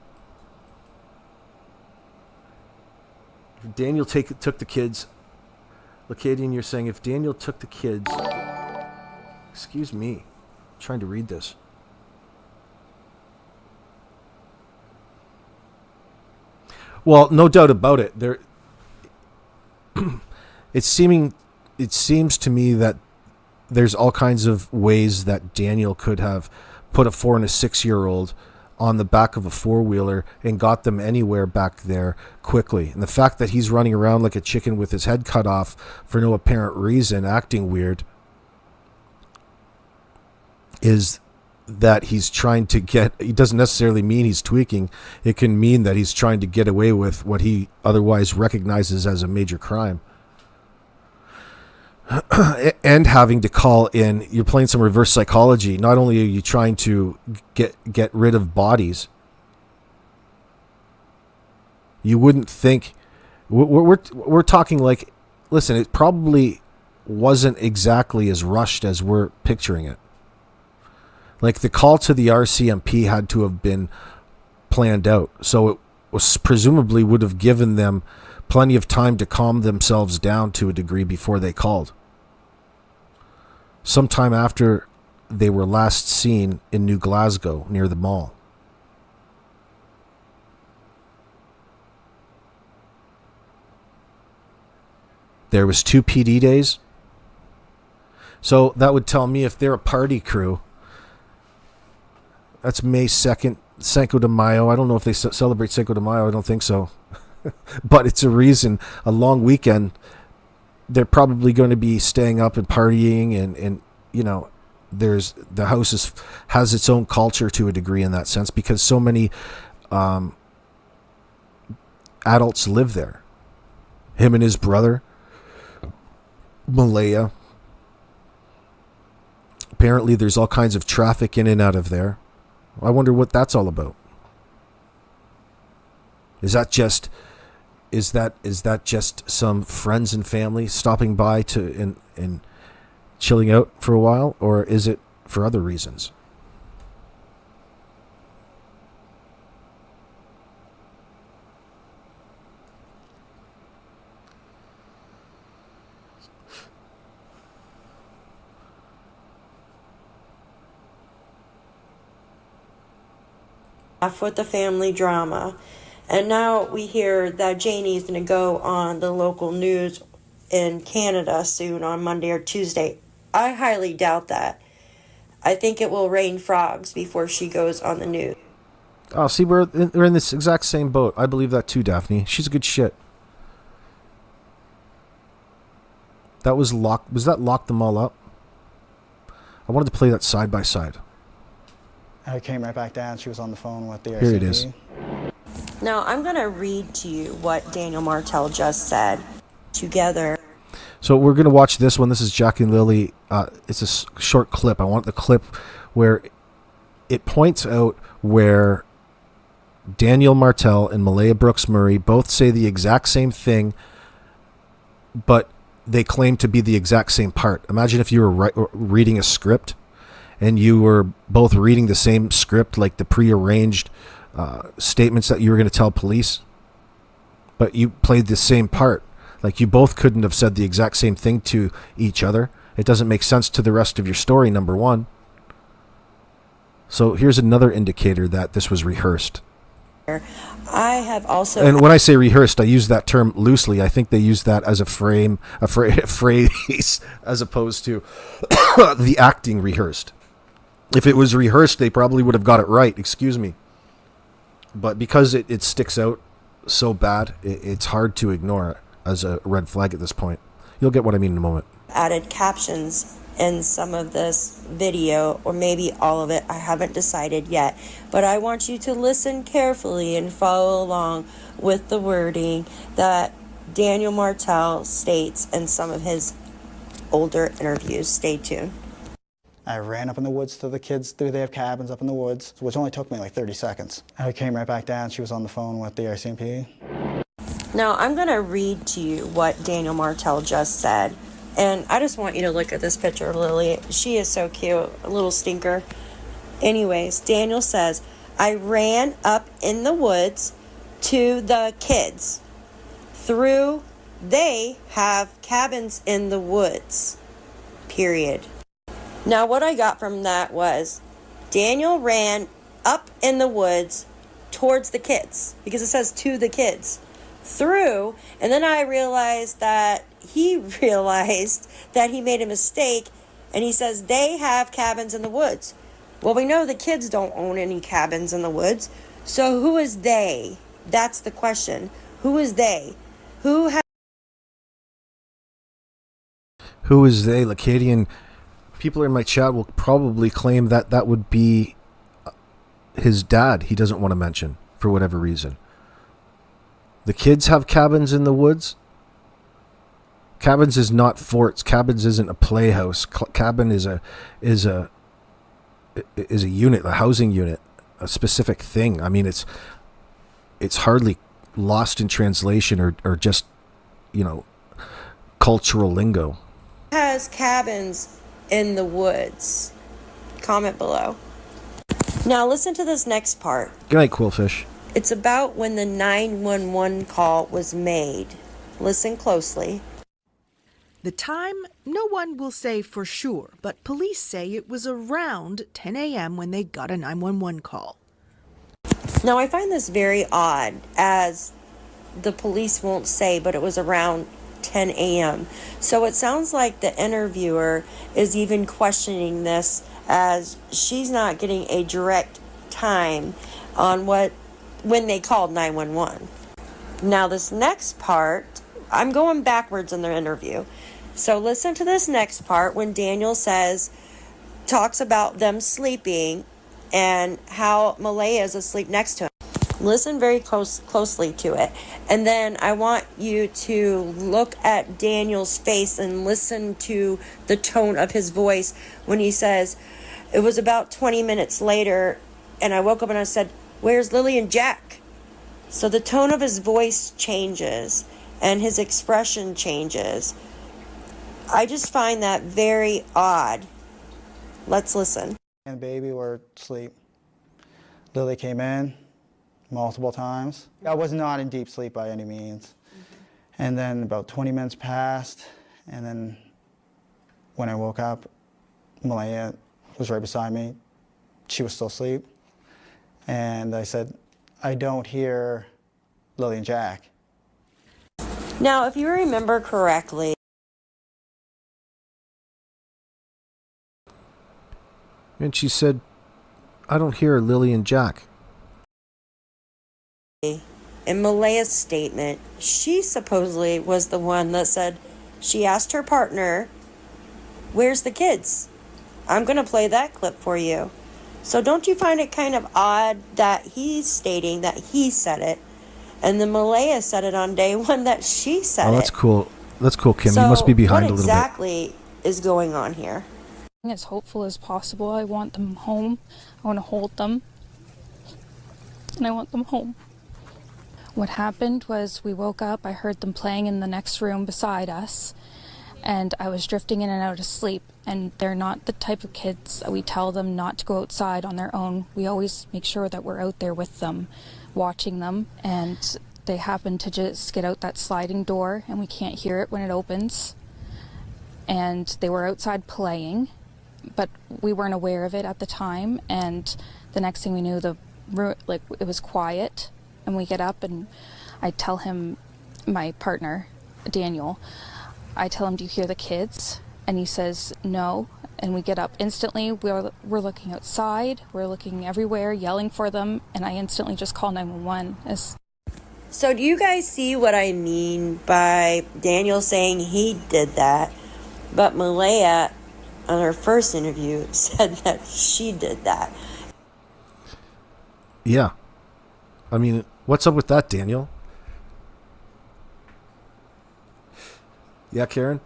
Daniel took the kids. Lacadian, you're saying if Daniel took the kids... Excuse me. I'm trying to read this. Well, no doubt about it. It seems to me that there's all kinds of ways that Daniel could have put a 4 and a 6-year-old on the back of a four-wheeler and got them anywhere back there quickly. And the fact that he's running around like a chicken with his head cut off for no apparent reason, acting weird, is that he's trying to get... He doesn't necessarily mean he's tweaking. It can mean that he's trying to get away with what he otherwise recognizes as a major crime. And having to call in, you're playing some reverse psychology. Not only are you trying to get rid of bodies, you wouldn't think we're talking like, listen, it probably wasn't exactly as rushed as we're picturing it. Like the call to the RCMP had to have been planned out, so it was presumably would have given them plenty of time to calm themselves down to a degree before they called. Sometime after they were last seen in New Glasgow near the mall. There was 2 PD days. So that would tell me if they're a party crew, that's May 2nd, Cinco de Mayo. I don't know if they celebrate Cinco de Mayo. I don't think so. But it's a reason, a long weekend. They're probably going to be staying up and partying, and you know, there's the house has its own culture to a degree in that sense because so many adults live there. Him and his brother, Malaya. apparently there's all kinds of traffic in and out of there. I wonder what that's all about. Is that just some friends and family stopping by to and chilling out for a while, or is it for other reasons? Off with the family drama. And now we hear that Janie's going to go on the local news in Canada soon on Monday or Tuesday. I highly doubt that. I think it will rain frogs before she goes on the news. Oh, see, we're in this exact same boat. I believe that too, Daphne. She's a good shit. That was locked. Was that lock them all up? I wanted to play that side by side. I came right back down. She was on the phone with the RCMP. Here it is. Now, I'm going to read to you what Daniel Martell just said together. So we're going to watch this one. This is Jack and Lily. It's a short clip. I want the clip where it points out where Daniel Martell and Malaya Brooks Murray both say the exact same thing, but they claim to be the exact same part. Imagine if you were reading a script and you were both reading the same script, like the prearranged statements that you were going to tell police, but you played the same part. Like, you both couldn't have said the exact same thing to each other. It doesn't make sense to the rest of your story, number one. So here's another indicator that this was rehearsed. I have also... And when I say rehearsed, I use that term loosely. I think they use that as a phrase as opposed to the acting rehearsed. If it was rehearsed, they probably would have got it right. Excuse me. But because it sticks out so bad, it's hard to ignore it as a red flag at this point. You'll get what I mean in a moment. Added captions in some of this video, or maybe all of it. I haven't decided yet. But I want you to listen carefully and follow along with the wording that Daniel Martell states in some of his older interviews. Stay tuned. I ran up in the woods to the kids. They have cabins up in the woods, which only took me like 30 seconds. I came right back down. She was on the phone with the RCMP. Now, I'm going to read to you what Daniel Martell just said. And I just want you to look at this picture of Lily. She is so cute, a little stinker. Anyways, Daniel says, I ran up in the woods to the kids. They have cabins in the woods. Period. Now, what I got from that was Daniel ran up in the woods towards the kids, because it says to the kids. And then I realized that he made a mistake, and he says they have cabins in the woods. Well, we know the kids don't own any cabins in the woods, so who is they? That's the question. Who is they? Who is they? Lacadian people in my chat will probably claim that that would be his dad. He doesn't want to mention for whatever reason. The kids have cabins in the woods. Cabins is not forts. Cabins isn't a playhouse. Cabin is a unit, a housing unit, a specific thing. I mean, it's hardly lost in translation or just, cultural lingo. has cabins in the woods? Comment below. Now listen to this next part. Good night, Quillfish. It's about when the 911 call was made. Listen closely. The time, no one will say for sure, but police say it was around 10 a.m. when they got a 911 call. Now, I find this very odd, as the police won't say, but it was around 10 a.m. So it sounds like the interviewer is even questioning this, as she's not getting a direct time on when they called 911. Now, this next part, I'm going backwards in their interview. So listen to this next part when Daniel talks about them sleeping and how Malaya is asleep next to him. Listen very closely to it. And then I want you to look at Daniel's face and listen to the tone of his voice when he says, it was about 20 minutes later, and I woke up and I said, "Where's Lily and Jack?" So the tone of his voice changes and his expression changes. I just find that very odd. Let's listen. And baby were asleep. Lily came in multiple times. I was not in deep sleep by any means. And then about 20 minutes passed, and then when I woke up, Malaya was right beside me. She was still asleep. And I said, "I don't hear Lily and Jack." Now, if you remember correctly, And she said, "I don't hear Lily and Jack." in Malaya's statement, she supposedly was the one that said she asked her partner, "Where's the kids?" I'm going to play that clip for you. So don't you find it kind of odd that he's stating that he said it, and then Malaya said it on day one that she said it? Oh, that's cool. That's cool, Kim. So you must be behind a what little bit. exactly is going on here? As hopeful as possible. I want them home. I want to hold them. And I want them home. What happened was we woke up, I heard them playing in the next room beside us, and I was drifting in and out of sleep. And they're not the type of kids that we tell them not to go outside on their own. We always make sure that we're out there with them, watching them. And they happen to just get out that sliding door, and we can't hear it when it opens. And they were outside playing, but we weren't aware of it at the time. And the next thing we knew, it was quiet, and we get up, and I tell him, my partner Daniel, I tell him, "Do you hear the kids?" And he says no. And we get up instantly. We're looking outside, we're looking everywhere, yelling for them, and I instantly just call 911. So do you guys see what I mean by Daniel saying he did that, but Malaya on her first interview said that she did that? Yeah. I mean, what's up with that, Daniel? Yeah, Karen?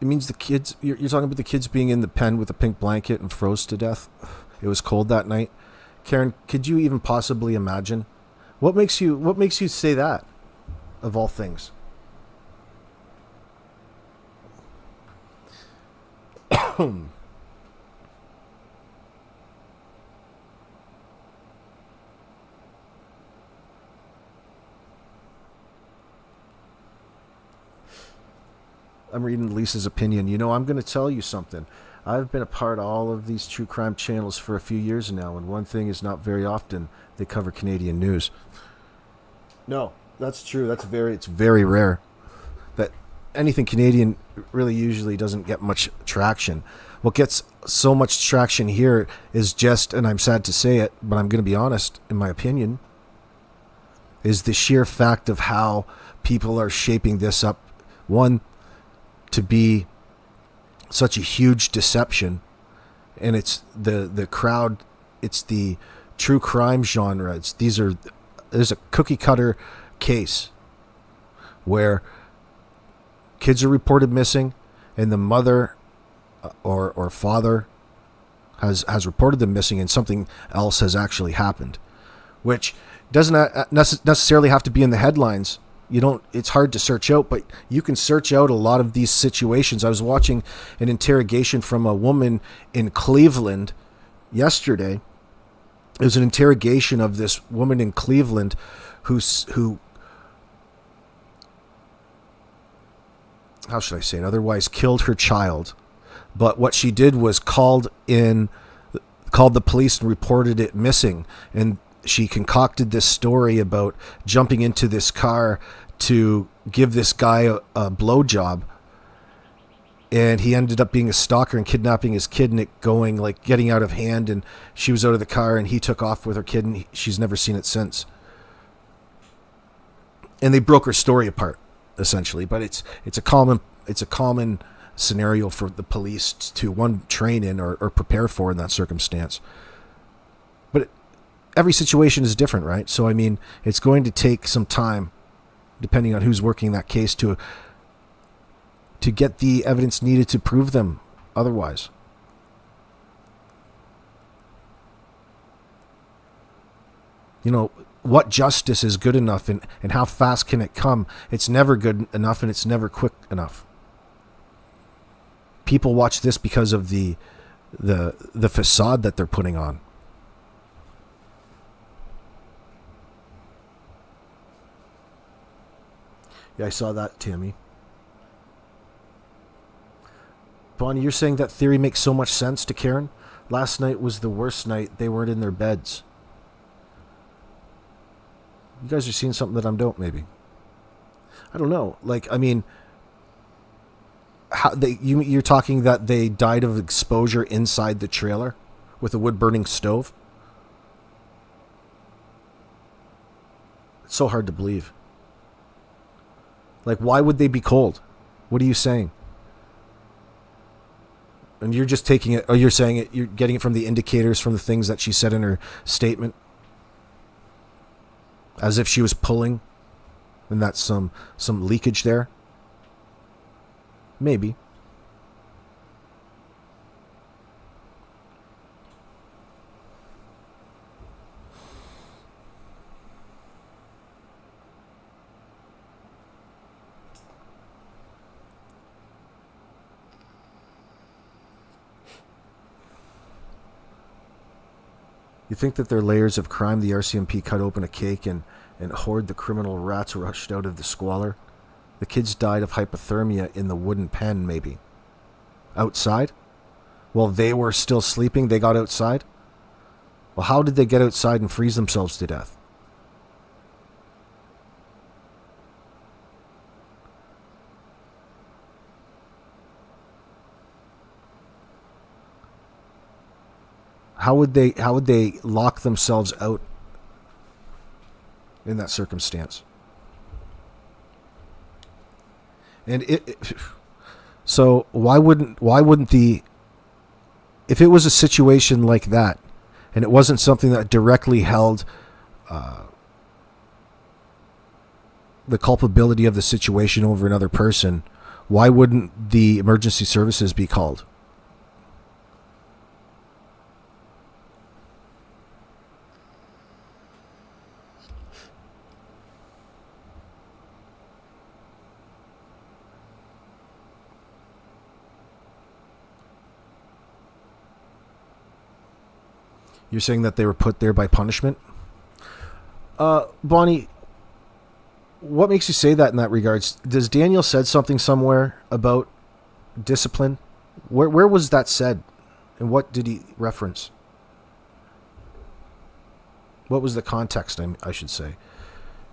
It means the kids, you're talking about the kids being in the pen with a pink blanket and froze to death. It was cold that night. Karen, could you even possibly imagine? What makes you say that, of all things? I'm reading Lisa's opinion. You know, I'm going to tell you something. I've been a part of all of these true crime channels for a few years now, and one thing is not very often they cover Canadian news. No, that's true. It's very rare that anything Canadian really usually doesn't get much traction. What gets so much traction here is just, and I'm sad to say it, but I'm going to be honest, in my opinion, is the sheer fact of how people are shaping this up. One, to be such a huge deception, and it's the crowd, it's the true crime genre. There's a cookie cutter case where kids are reported missing, and the mother or father has reported them missing, and something else has actually happened, which doesn't necessarily have to be in the headlines. It's hard to search out, but you can search out a lot of these situations. I was watching an interrogation from a woman in Cleveland yesterday. It was an interrogation of this woman in Cleveland who how should I say it, otherwise killed her child. But what she did was called the police and reported it missing. And she concocted this story about jumping into this car to give this guy a blowjob, and he ended up being a stalker and kidnapping his kid, and it getting out of hand, and she was out of the car, and he took off with her kid, and she's never seen it since. And they broke her story apart, essentially. But it's a common scenario for the police to train in or prepare for in that circumstance. But every situation is different, right? So, I mean, it's going to take some time, depending on who's working that case, to get the evidence needed to prove them otherwise. You know, what justice is good enough, and how fast can it come? It's never good enough, and it's never quick enough. People watch this because of the facade that they're putting on. Yeah, I saw that, Tammy. Bonnie, you're saying that theory makes so much sense to Karen? Last night was the worst night. They weren't in their beds. You guys are seeing something that I don't, maybe. I don't know. Like, I mean, you're talking that they died of exposure inside the trailer with a wood-burning stove? It's so hard to believe. Like, why would they be cold? What are you saying? And you're just taking it, or you're saying it, you're getting it from the indicators, from the things that she said in her statement? As if she was pulling, and that's some leakage there? Maybe. You think that they're layers of crime? The RCMP cut open a cake and hoard the criminal rats rushed out of the squalor. The kids died of hypothermia in the wooden pen, maybe. Outside? While they were still sleeping, they got outside? Well, how did they get outside and freeze themselves to death? How would they lock themselves out in that circumstance? And so why wouldn't if it was a situation like that, and it wasn't something that directly held the culpability of the situation over another person, why wouldn't the emergency services be called? You're saying that they were put there by punishment? Bonnie, what makes you say that in that regards? Does Daniel said something somewhere about discipline? Where was that said? And what did he reference? What was the context, I should say?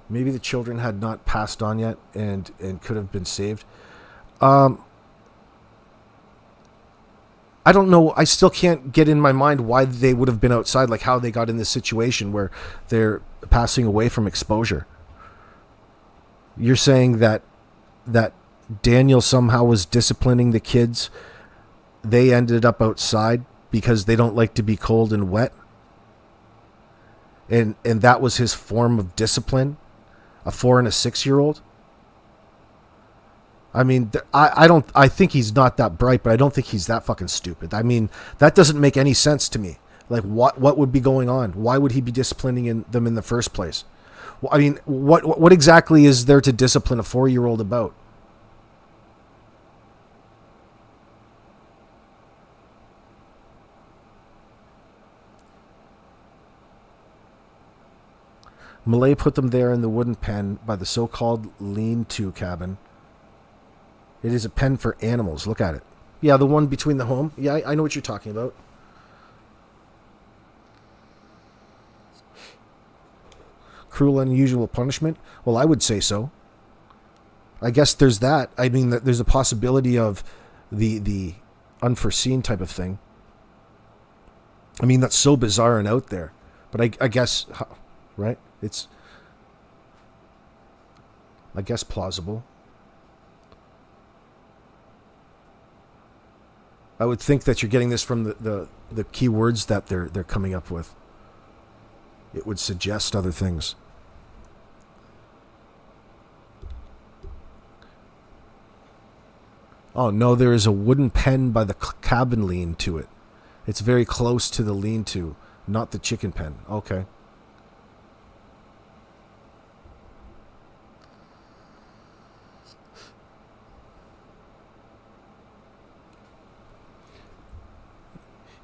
Maybe the children had not passed on yet and could have been saved. I don't know. I still can't get in my mind why they would have been outside, like how they got in this situation where they're passing away from exposure. You're saying that Daniel somehow was disciplining the kids. They ended up outside because they don't like to be cold and wet. And that was his form of discipline, a 4 and a 6-year-old. I mean, I think he's not that bright, but I don't think he's that fucking stupid. I mean, that doesn't make any sense to me. Like, what would be going on? Why would he be disciplining them in the first place? Well, I mean, what exactly is there to discipline a 4-year-old about? Malaya put them there in the wooden pen by the so-called lean-to cabin. It is a pen for animals. Look at it. Yeah, the one between the home. Yeah, I know what you're talking about. Cruel and unusual punishment? Well, I would say so. I guess there's that. I mean, there's a possibility of the unforeseen type of thing. I mean, that's so bizarre and out there. But I guess, right? It's, I guess, plausible. I would think that you're getting this from the key words that they're coming up with. it would suggest other things. Oh, no, there is a wooden pen by the cabin lean-to it. It's very close to the lean-to, not the chicken pen. Okay.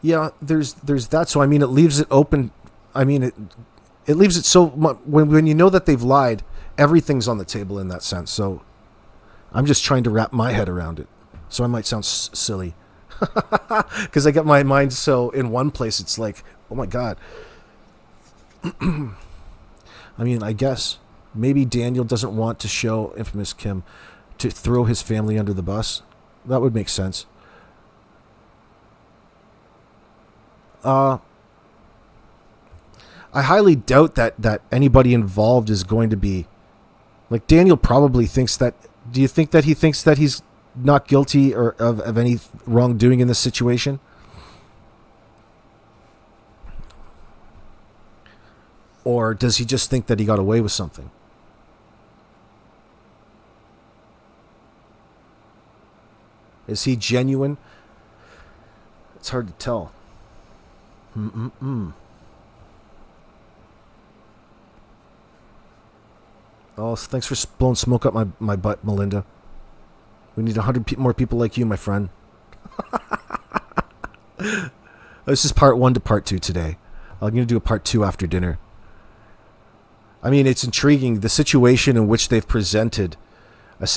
Yeah, there's that. So, I mean, it leaves it open. I mean, it leaves it so when you know that they've lied, everything's on the table in that sense. So I'm just trying to wrap my head around it. So I might sound silly because I get my mind so in one place. It's like, oh my God. I mean, I guess maybe Daniel doesn't want to show infamous Kim to throw his family under the bus. That would make sense. I highly doubt that anybody involved is going to be like Daniel probably thinks that. Do you think that he thinks that he's not guilty or of any wrongdoing in this situation? Or does he just think that he got away with something? Is he genuine? It's hard to tell. Oh, thanks for blowing smoke up my butt, Melinda. We need 100 more people like you, my friend. This is part 1 to part 2 today. I'm going to do a part 2 after dinner. I mean, it's intriguing, the situation in which they've presented a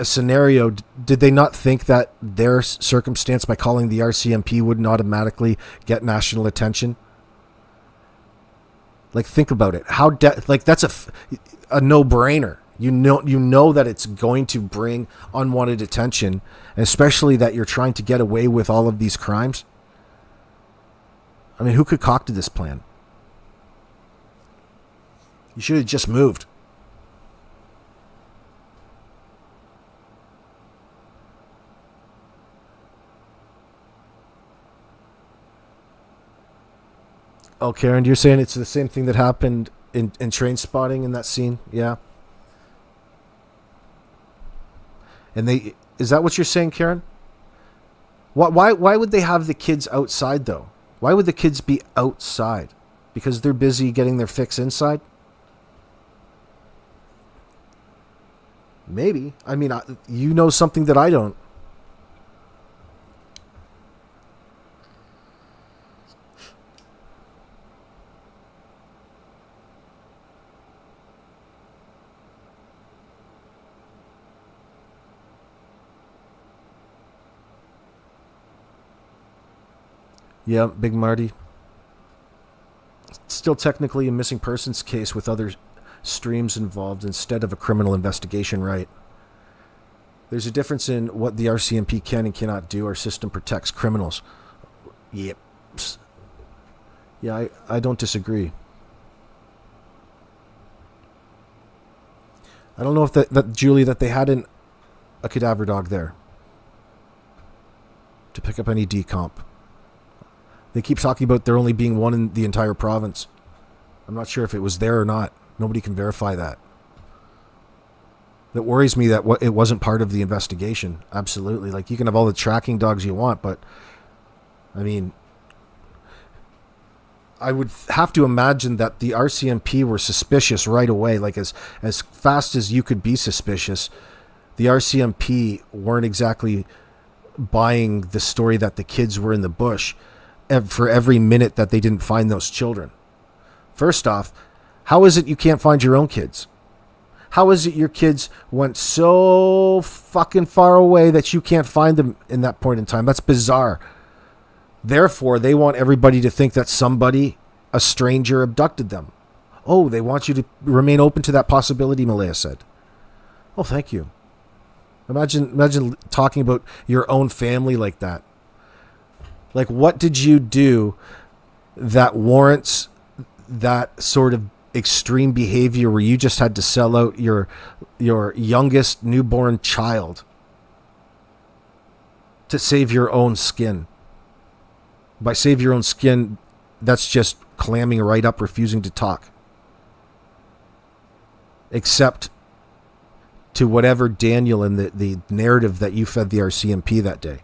scenario. Did they not think that their circumstance by calling the RCMP wouldn't automatically get national attention? Like, think about it. Like, that's a no-brainer. You know that it's going to bring unwanted attention, especially that you're trying to get away with all of these crimes. I mean, who concocted this plan? You should have just moved. Oh, Karen, you're saying it's the same thing that happened in Train Spotting in that scene? Yeah. And is that what you're saying, Karen? Why would they have the kids outside, though? Why would the kids be outside? Because they're busy getting their fix inside? Maybe. I mean, you know something that I don't. Yeah, Big Marty. Still technically a missing persons case with other streams involved instead of a criminal investigation, right? There's a difference in what the RCMP can and cannot do. Our system protects criminals. Yep. Yeah, I don't disagree. I don't know if that Julie, that they had a cadaver dog there to pick up any decomp. They keep talking about there only being one in the entire province. I'm not sure if it was there or not. Nobody can verify that. That worries me that it wasn't part of the investigation. Absolutely. Like, you can have all the tracking dogs you want, but I mean, I would have to imagine that the RCMP were suspicious right away. Like, as fast as you could be suspicious, the RCMP weren't exactly buying the story that the kids were in the bush for every minute that they didn't find those children. First off, how is it you can't find your own kids? How is it your kids went so fucking far away that you can't find them in that point in time? That's bizarre. Therefore, they want everybody to think that somebody, a stranger, abducted them. Oh, they want you to remain open to that possibility, Malaya said. Oh, thank you. Imagine talking about your own family like that. Like, what did you do that warrants that sort of extreme behavior where you just had to sell out your youngest newborn child to save your own skin? By save your own skin, that's just clamming right up, refusing to talk. Except to whatever Daniel and the narrative that you fed the RCMP that day.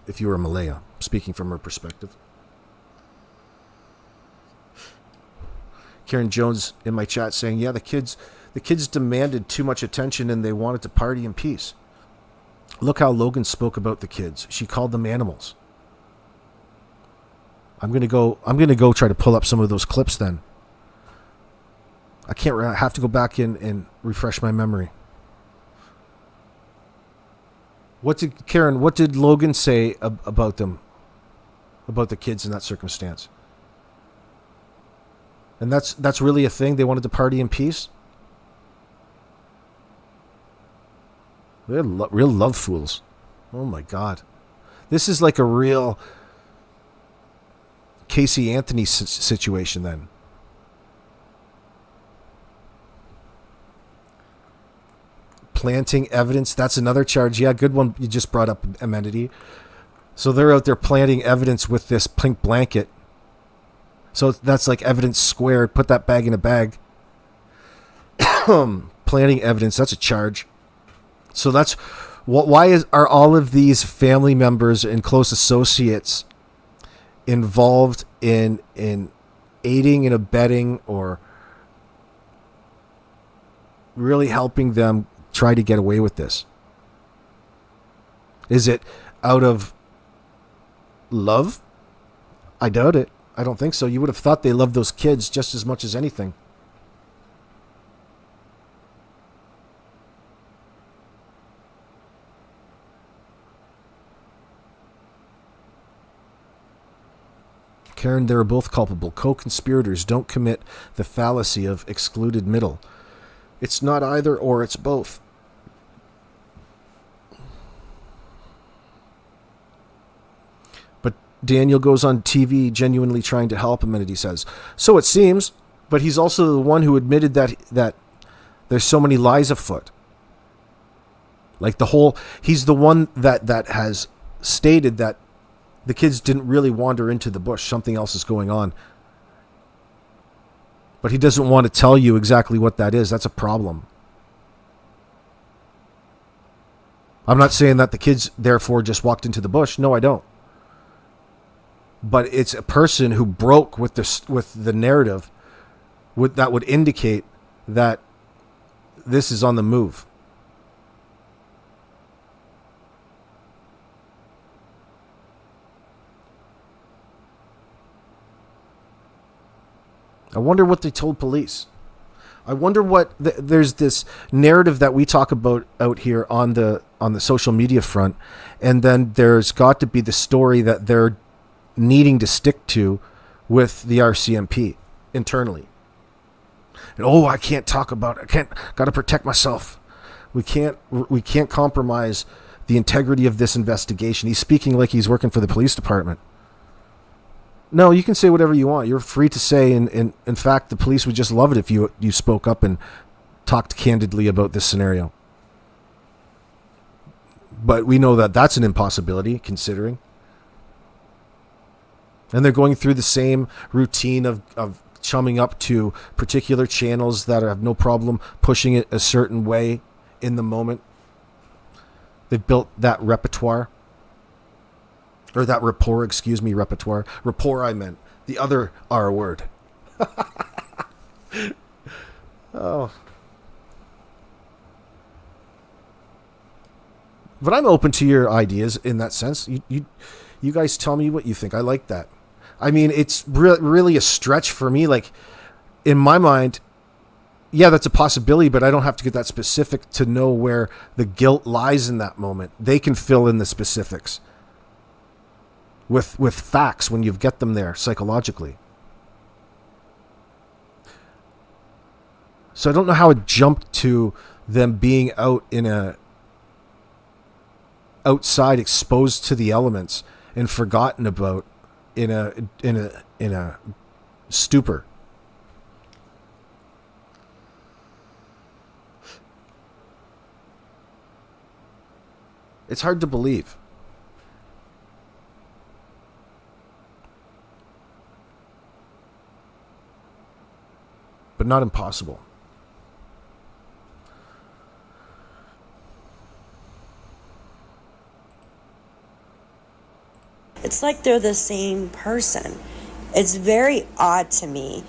If you were Malaya, speaking from her perspective. Karen Jones in my chat saying, yeah, the kids demanded too much attention and they wanted to party in peace. Look how Logan spoke about the kids. She called them animals. I'm gonna go try to pull up some of those clips then. I have to go back in and refresh my memory. What did Logan say about them? About the kids in that circumstance? And that's really a thing? They wanted to party in peace? They're real love fools. Oh my God. This is like a real Casey Anthony situation then. Planting evidence. That's another charge. Yeah, good one. You just brought up, Amenity. So they're out there planting evidence with this pink blanket. So that's like evidence squared. Put that bag in a bag. Planting evidence. That's a charge. So that's why are all of these family members and close associates involved in aiding and abetting or really helping them try to get away with this? Is it out of love? I doubt it. I don't think so. You would have thought they loved those kids just as much as anything. Karen, they were both culpable. Co-conspirators don't commit the fallacy of excluded middle. It's not either or, it's both. But Daniel goes on TV genuinely trying to help him, and he says, so it seems, but he's also the one who admitted that there's so many lies afoot. Like he's the one that has stated that the kids didn't really wander into the bush. Something else is going on. But he doesn't want to tell you exactly what that is. That's a problem. I'm not saying that the kids, therefore, just walked into the bush. No, I don't. But it's a person who broke with the narrative that would indicate that this is on the move. I wonder what they told police. I wonder what there's this narrative that we talk about out here on the social media front, and then there's got to be the story that they're needing to stick to with the RCMP internally. And I can't talk about it. Got to protect myself. We can't compromise the integrity of this investigation. He's speaking like he's working for the police department. No, you can say whatever you want. You're free to say, and in fact, the police would just love it if you spoke up and talked candidly about this scenario. But we know that that's an impossibility, considering. And they're going through the same routine of chumming up to particular channels that have no problem pushing it a certain way in the moment. They've built that repertoire. Or that rapport, repertoire. Rapport, I meant. The other R word. Oh. But I'm open to your ideas in that sense. You guys tell me what you think. I like that. I mean, it's really a stretch for me. Like, in my mind, yeah, that's a possibility, but I don't have to get that specific to know where the guilt lies in that moment. They can fill in the specifics with facts when you get them there psychologically. So I don't know how it jumped to them being out outside, exposed to the elements and forgotten about in a stupor. It's hard to believe. but not impossible. It's like they're the same person. It's very odd to me,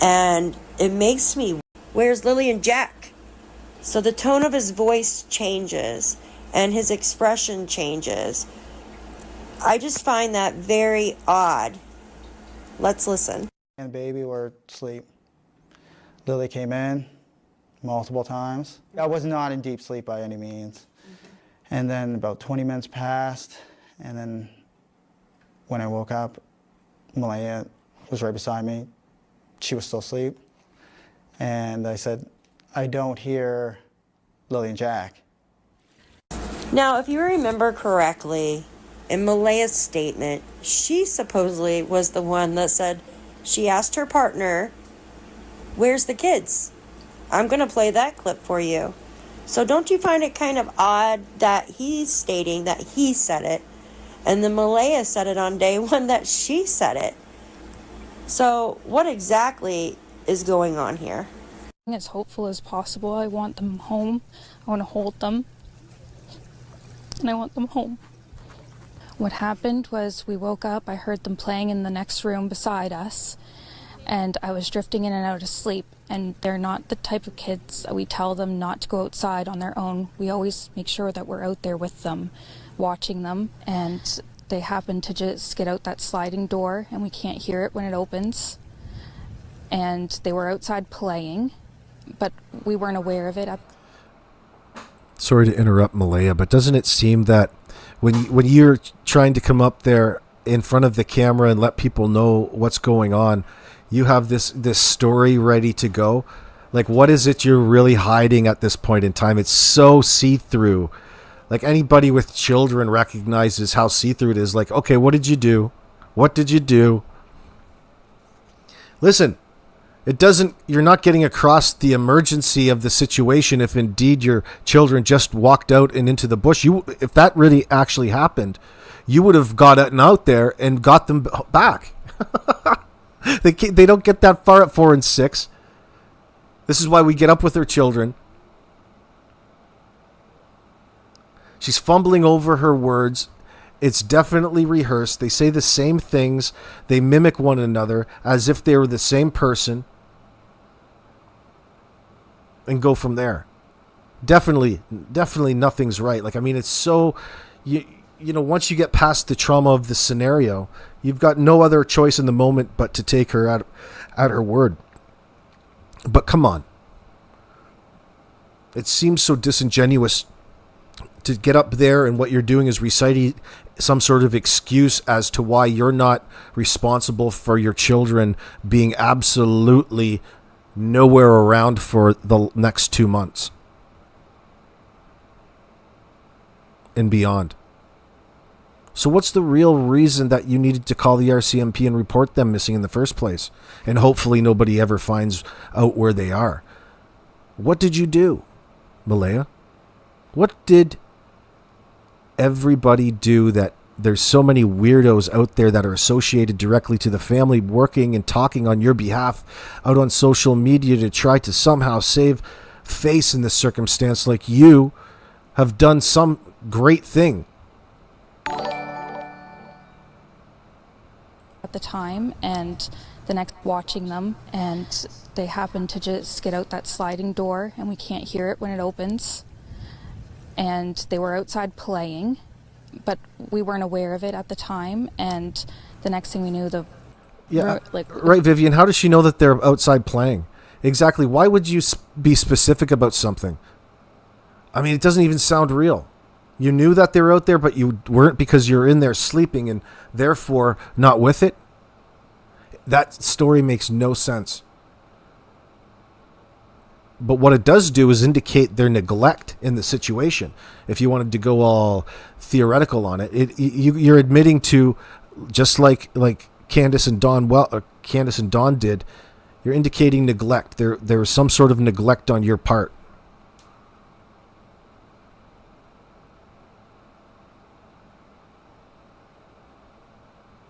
and it makes me, where's Lilly and Jack? So the tone of his voice changes, and his expression changes. I just find that very odd. Let's listen. And the baby were asleep. Lilly came in multiple times. I was not in deep sleep by any means. And then about 20 minutes passed, and then when I woke up, Malaya was right beside me. She was still asleep. And I said, I don't hear Lilly and Jack. Now, if you remember correctly, in Malaya's statement, she supposedly was the one that said she asked her partner, where's the kids? I'm going to play that clip for you. So don't you find it kind of odd that he's stating that he said it, and then Malaya said it on day one that she said it? So what exactly is going on here? As hopeful as possible. I want them home. I want to hold them. And I want them home. What happened was we woke up, I heard them playing in the next room beside us, and I was drifting in and out of sleep. And they're not the type of kids that we tell them not to go outside on their own. We always make sure that we're out there with them, watching them, and they happen to just get out that sliding door and we can't hear it when it opens. And they were outside playing, but we weren't aware of it. Sorry to interrupt, Malaya, but doesn't it seem that when you're trying to come up there in front of the camera and let people know what's going on, you have this story ready to go? Like, what is it you're really hiding at this point in time? It's so see-through. Like, anybody with children recognizes how see-through it is. Like, okay, what did you do? What did you do? Listen, you're not getting across the emergency of the situation if indeed your children just walked out and into the bush. If that really actually happened, you would have gotten out there and got them back. They don't get that far at 4 and 6. This is why we get up with our children. She's fumbling over her words. It's definitely rehearsed. They say the same things. They mimic one another as if they were the same person. And go from there. Definitely nothing's right. Like, I mean, it's so... You know, once you get past the trauma of the scenario, you've got no other choice in the moment but to take her at her word. But come on. It seems so disingenuous to get up there and what you're doing is reciting some sort of excuse as to why you're not responsible for your children being absolutely nowhere around for the next 2 months and beyond. So what's the real reason that you needed to call the RCMP and report them missing in the first place? And hopefully nobody ever finds out where they are. What did you do, Malaya? What did everybody do that there's so many weirdos out there that are associated directly to the family working and talking on your behalf out on social media to try to somehow save face in this circumstance, like you have done some great thing? At the time, and the next watching them, and they happen to just get out that sliding door and we can't hear it when it opens. And they were outside playing, but we weren't aware of it at the time. And the next thing we knew, right, Vivian, how does she know that they're outside playing? Exactly. Why would you be specific about something? I mean, it doesn't even sound real. You knew that they were out there, but you weren't because you're in there sleeping and therefore not with it? That story makes no sense. But what it does do is indicate their neglect in the situation. If you wanted to go all theoretical on it, you're admitting to, just like Candace and Dawn did, you're indicating neglect. There was some sort of neglect on your part.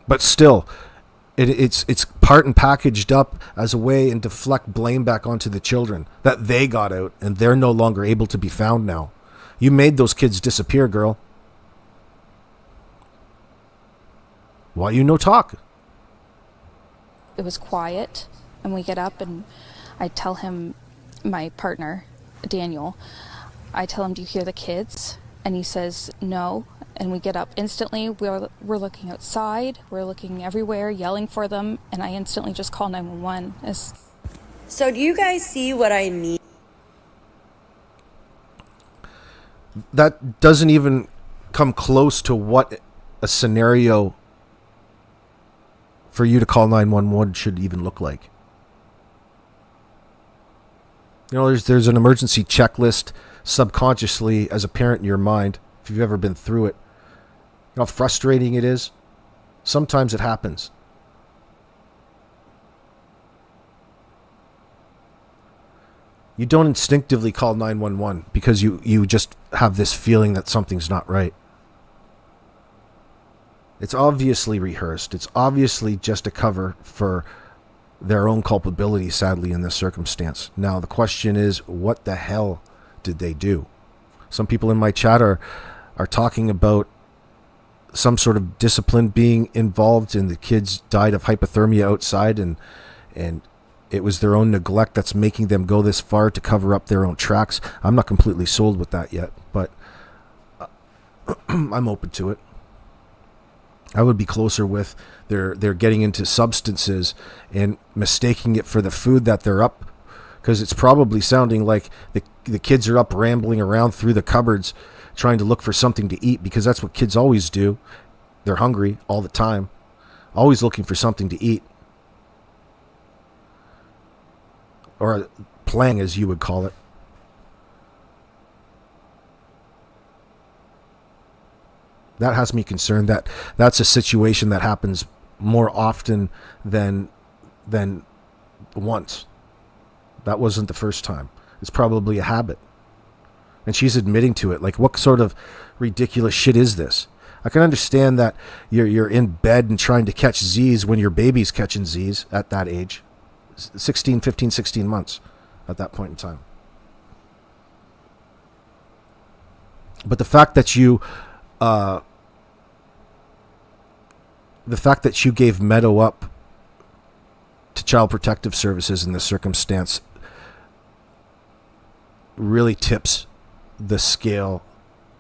But still, It's part and packaged up as a way and deflect blame back onto the children that they got out and they're no longer able to be found now. You made those kids disappear, girl. Why you no talk? It was quiet, and we get up and I tell him, my partner, Daniel, I tell him, do you hear the kids? And he says, no. And we get up instantly. We're looking outside. We're looking everywhere, yelling for them. And I instantly just call 911. So do you guys see what I mean? That doesn't even come close to what a scenario for you to call 911 should even look like. You know, there's an emergency checklist subconsciously as a parent in your mind, if you've ever been through it. You know how frustrating it is? Sometimes it happens. You don't instinctively call 911 because you just have this feeling that something's not right. It's obviously rehearsed. It's obviously just a cover for their own culpability, sadly, in this circumstance. Now, the question is, what the hell did they do? Some people in my chat are talking about some sort of discipline being involved, and the kids died of hypothermia outside, and it was their own neglect that's making them go this far to cover up their own tracks. I'm not completely sold with that yet, but I'm open to it. I would be closer with they're getting into substances and mistaking it for the food that they're up, because it's probably sounding like the kids are up rambling around through the cupboards trying to look for something to eat, because that's what kids always do. They're hungry all the time, always looking for something to eat, or playing, as you would call it. That has me concerned that that's a situation that happens more often than once. That wasn't the first time. It's probably a habit. And she's admitting to it. Like, what sort of ridiculous shit is this? I can understand that you're in bed and trying to catch Z's when your baby's catching Z's at that age. 16 months at that point in time. But the fact that you gave Meadow up to Child Protective Services in this circumstance really tips the scale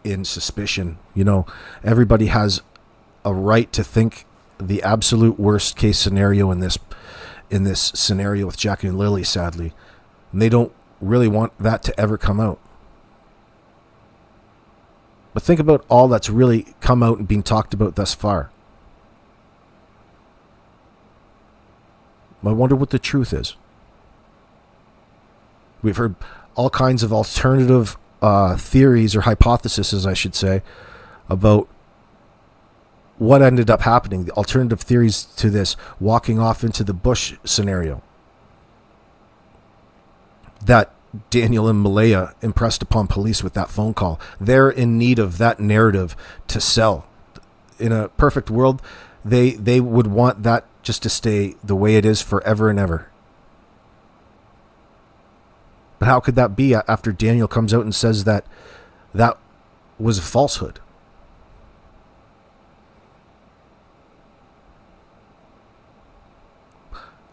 in suspicion. You know, everybody has a right to think the absolute worst case scenario in this scenario with Jackie and Lilly, sadly. And they don't really want that to ever come out. But think about all that's really come out and being talked about thus far. I wonder what the truth is. We've heard all kinds of alternative theories, or hypotheses, I should say, about what ended up happening. The alternative theories to this walking off into the bush scenario that Daniel and Malaya impressed upon police with that phone call. They're in need of that narrative to sell. In a perfect world, they would want that just to stay the way it is forever and ever. But how could that be after Daniel comes out and says that was a falsehood?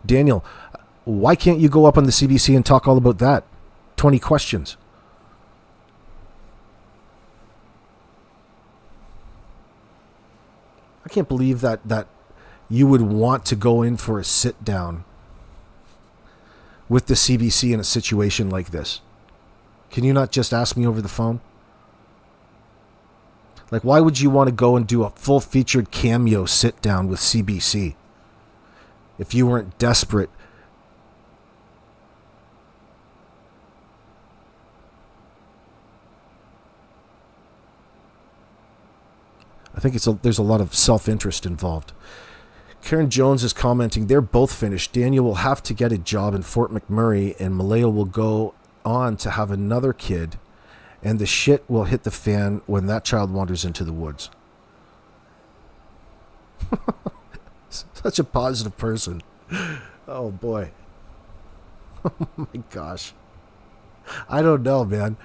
Daniel, why can't you go up on the CBC and talk all about that? 20 questions. I can't believe that you would want to go in for a sit down with the CBC in a situation like this. Can you not just ask me over the phone? Like, why would you want to go and do a full featured cameo sit down with CBC if you weren't desperate? I think there's a lot of self-interest involved. Karen Jones is commenting, they're both finished. Daniel will have to get a job in Fort McMurray, and Malaya will go on to have another kid, and the shit will hit the fan when that child wanders into the woods. Such a positive person. Oh boy. Oh my gosh. I don't know, man.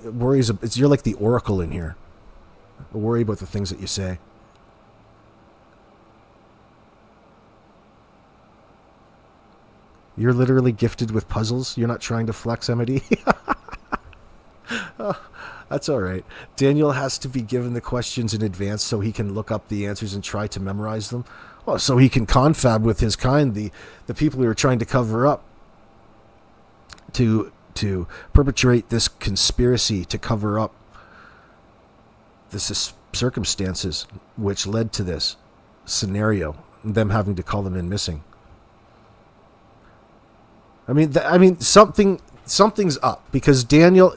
It worries. You're like the oracle in here. I worry about the things that you say. You're literally gifted with puzzles. You're not trying to flex, Emily. Oh, that's all right. Daniel has to be given the questions in advance so he can look up the answers and try to memorize them. Oh, so he can confab with his kind, the people who are trying to cover up, to perpetrate this conspiracy to cover up the circumstances which led to this scenario, them having to call them in missing. I mean, something's up, because Daniel,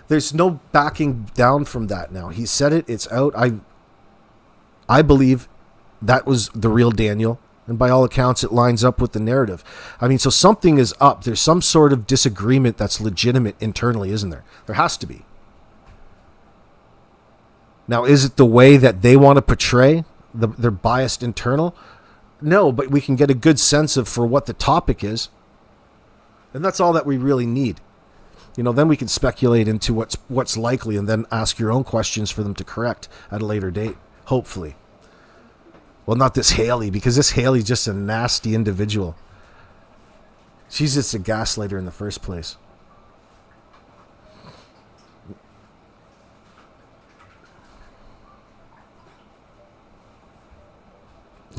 there's no backing down from that now. He said it, it's out. I believe that was the real Daniel, and by all accounts, it lines up with the narrative. I mean, so something is up. There's some sort of disagreement that's legitimate internally, isn't there? There has to be. Now, is it the way that they want to portray their biased internal? No, but we can get a good sense of for what the topic is. And that's all that we really need. You know, then we can speculate into what's likely and then ask your own questions for them to correct at a later date, hopefully. Well, not this Haley, because this Haley's just a nasty individual. She's just a gaslighter in the first place.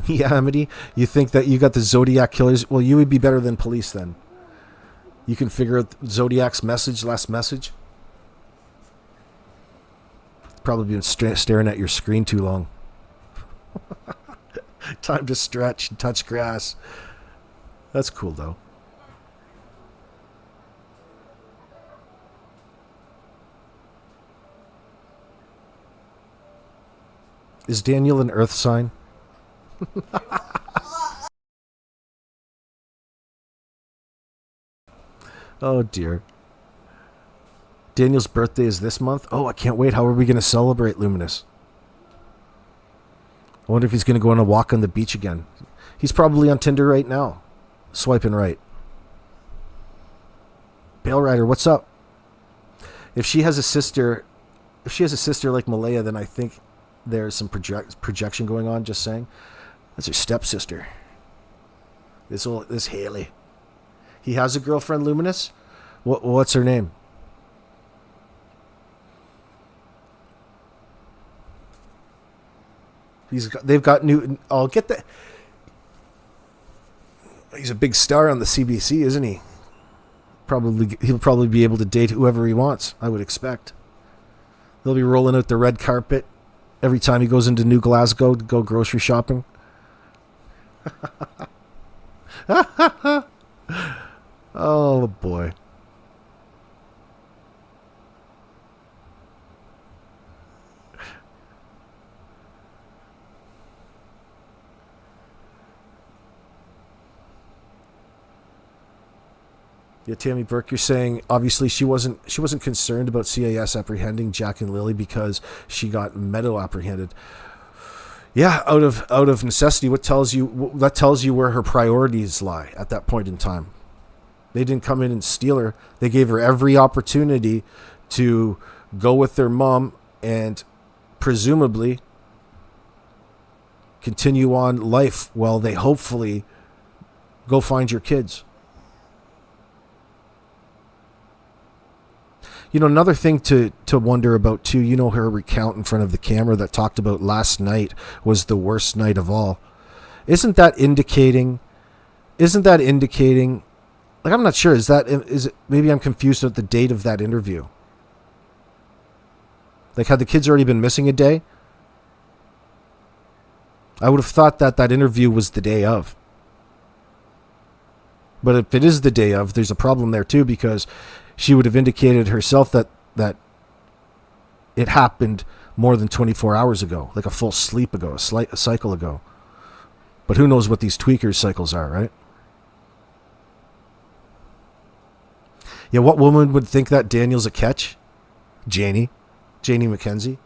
Yeah, Amity, you think that you got the Zodiac killers? Well, you would be better than police then. You can figure out Zodiac's last message. Probably been staring at your screen too long. Time to stretch and touch grass. That's cool, though. Is Daniel an Earth sign? Oh, dear. Daniel's birthday is this month? Oh, I can't wait. How are we going to celebrate, Luminous? I wonder if he's going to go on a walk on the beach again. He's probably on Tinder right now. Swiping right. Bale Rider, what's up? If she has a sister like Malaya, then I think there's some projection going on, just saying. That's her stepsister. This Haley. He has a girlfriend, Luminous? What's her name? They've got new. I'll get that. He's a big star on the CBC, isn't he? He'll probably be able to date whoever he wants, I would expect. They'll be rolling out the red carpet every time he goes into New Glasgow to go grocery shopping. Oh, boy. Yeah, Tammy Burke, you're saying obviously she wasn't concerned about CAS apprehending Jack and Lilly because she got Meadow apprehended. Yeah, out of necessity. That tells you where her priorities lie at that point in time. They didn't come in and steal her. They gave her every opportunity to go with their mom and presumably continue on life while they hopefully go find your kids. You know, another thing to wonder about too, you know, her recount in front of the camera that talked about last night was the worst night of all. Isn't that indicating, like, I'm not sure, is it, maybe I'm confused at the date of that interview. Like, had the kids already been missing a day? I would have thought that interview was the day of. But if it is the day of, there's a problem there too, because she would have indicated herself that it happened more than 24 hours ago, like a full sleep ago, a cycle ago. But who knows what these tweakers' cycles are, right? Yeah, what woman would think that Daniel's a catch? Janie Mckenzie.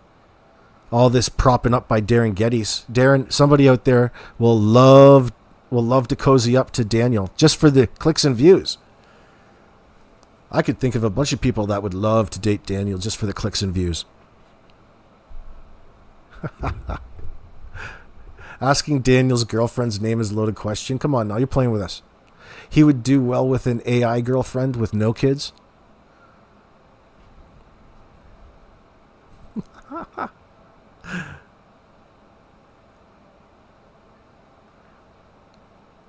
All this propping up by Darren Geddes. Darren, somebody out there will love to cozy up to Daniel just for the clicks and views. I could think of a bunch of people that would love to date Daniel just for the clicks and views. Asking Daniel's girlfriend's name is a loaded question. Come on now, you're playing with us. He would do well with an AI girlfriend with no kids.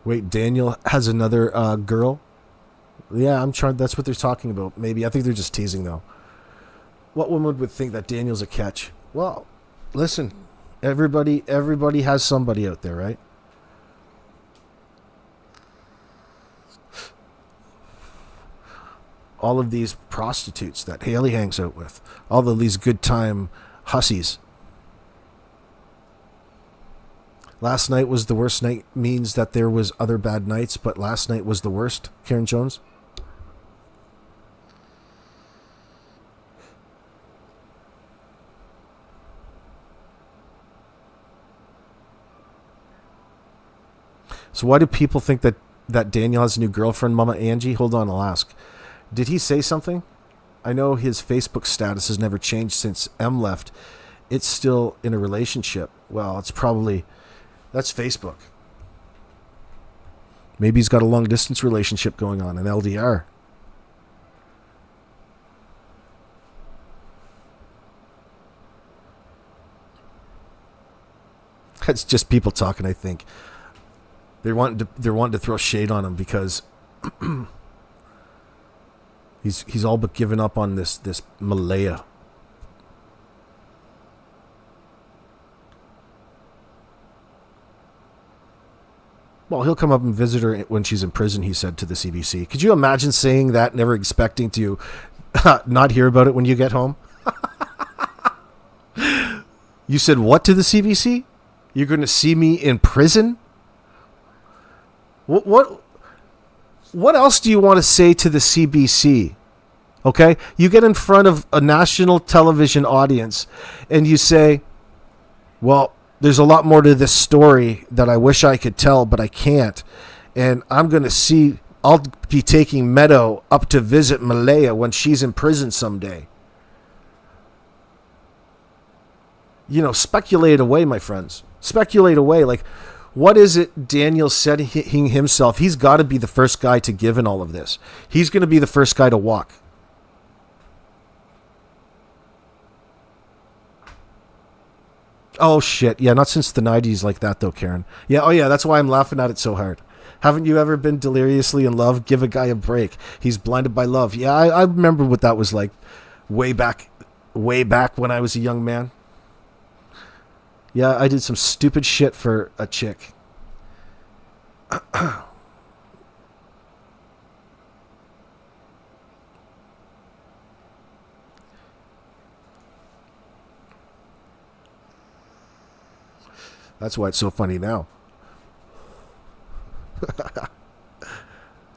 Wait, Daniel has another girl? Yeah, I'm trying. That's what they're talking about. Maybe. I think they're just teasing, though. What woman would think that Daniel's a catch? Well, listen. Everybody has somebody out there, right? All of these prostitutes that Haley hangs out with. All of these good time hussies. Last night was the worst night means that there was other bad nights, but last night was the worst, Karen Jones? So why do people think that Daniel has a new girlfriend, Mama Angie? Hold on, I'll ask. Did he say something? I know his Facebook status has never changed since M left. It's still in a relationship. Well, it's probably... That's Facebook. Maybe he's got a long-distance relationship going on, an LDR. That's just people talking, I think. They're wanting to throw shade on him because he's all but given up on this Malaya. Well, he'll come up and visit her when she's in prison, he said to the CBC. Could you imagine saying that, never expecting to not hear about it when you get home? You said what to the CBC? You're going to see me in prison? What else do you want to say to the CBC? Okay? You get in front of a national television audience and you say, well, there's a lot more to this story that I wish I could tell, but I can't. And I'll be taking Meadow up to visit Malaya when she's in prison someday. You know, speculate away, my friends. Speculate away. Like, what is it Daniel said himself? He's got to be the first guy to give in all of this. He's going to be the first guy to walk. Oh, shit. Yeah, not since the 90s like that, though, Karen. Yeah, oh, yeah, that's why I'm laughing at it so hard. Haven't you ever been deliriously in love? Give a guy a break. He's blinded by love. Yeah, I remember what that was like way back when I was a young man. Yeah, I did some stupid shit for a chick. That's why it's so funny now.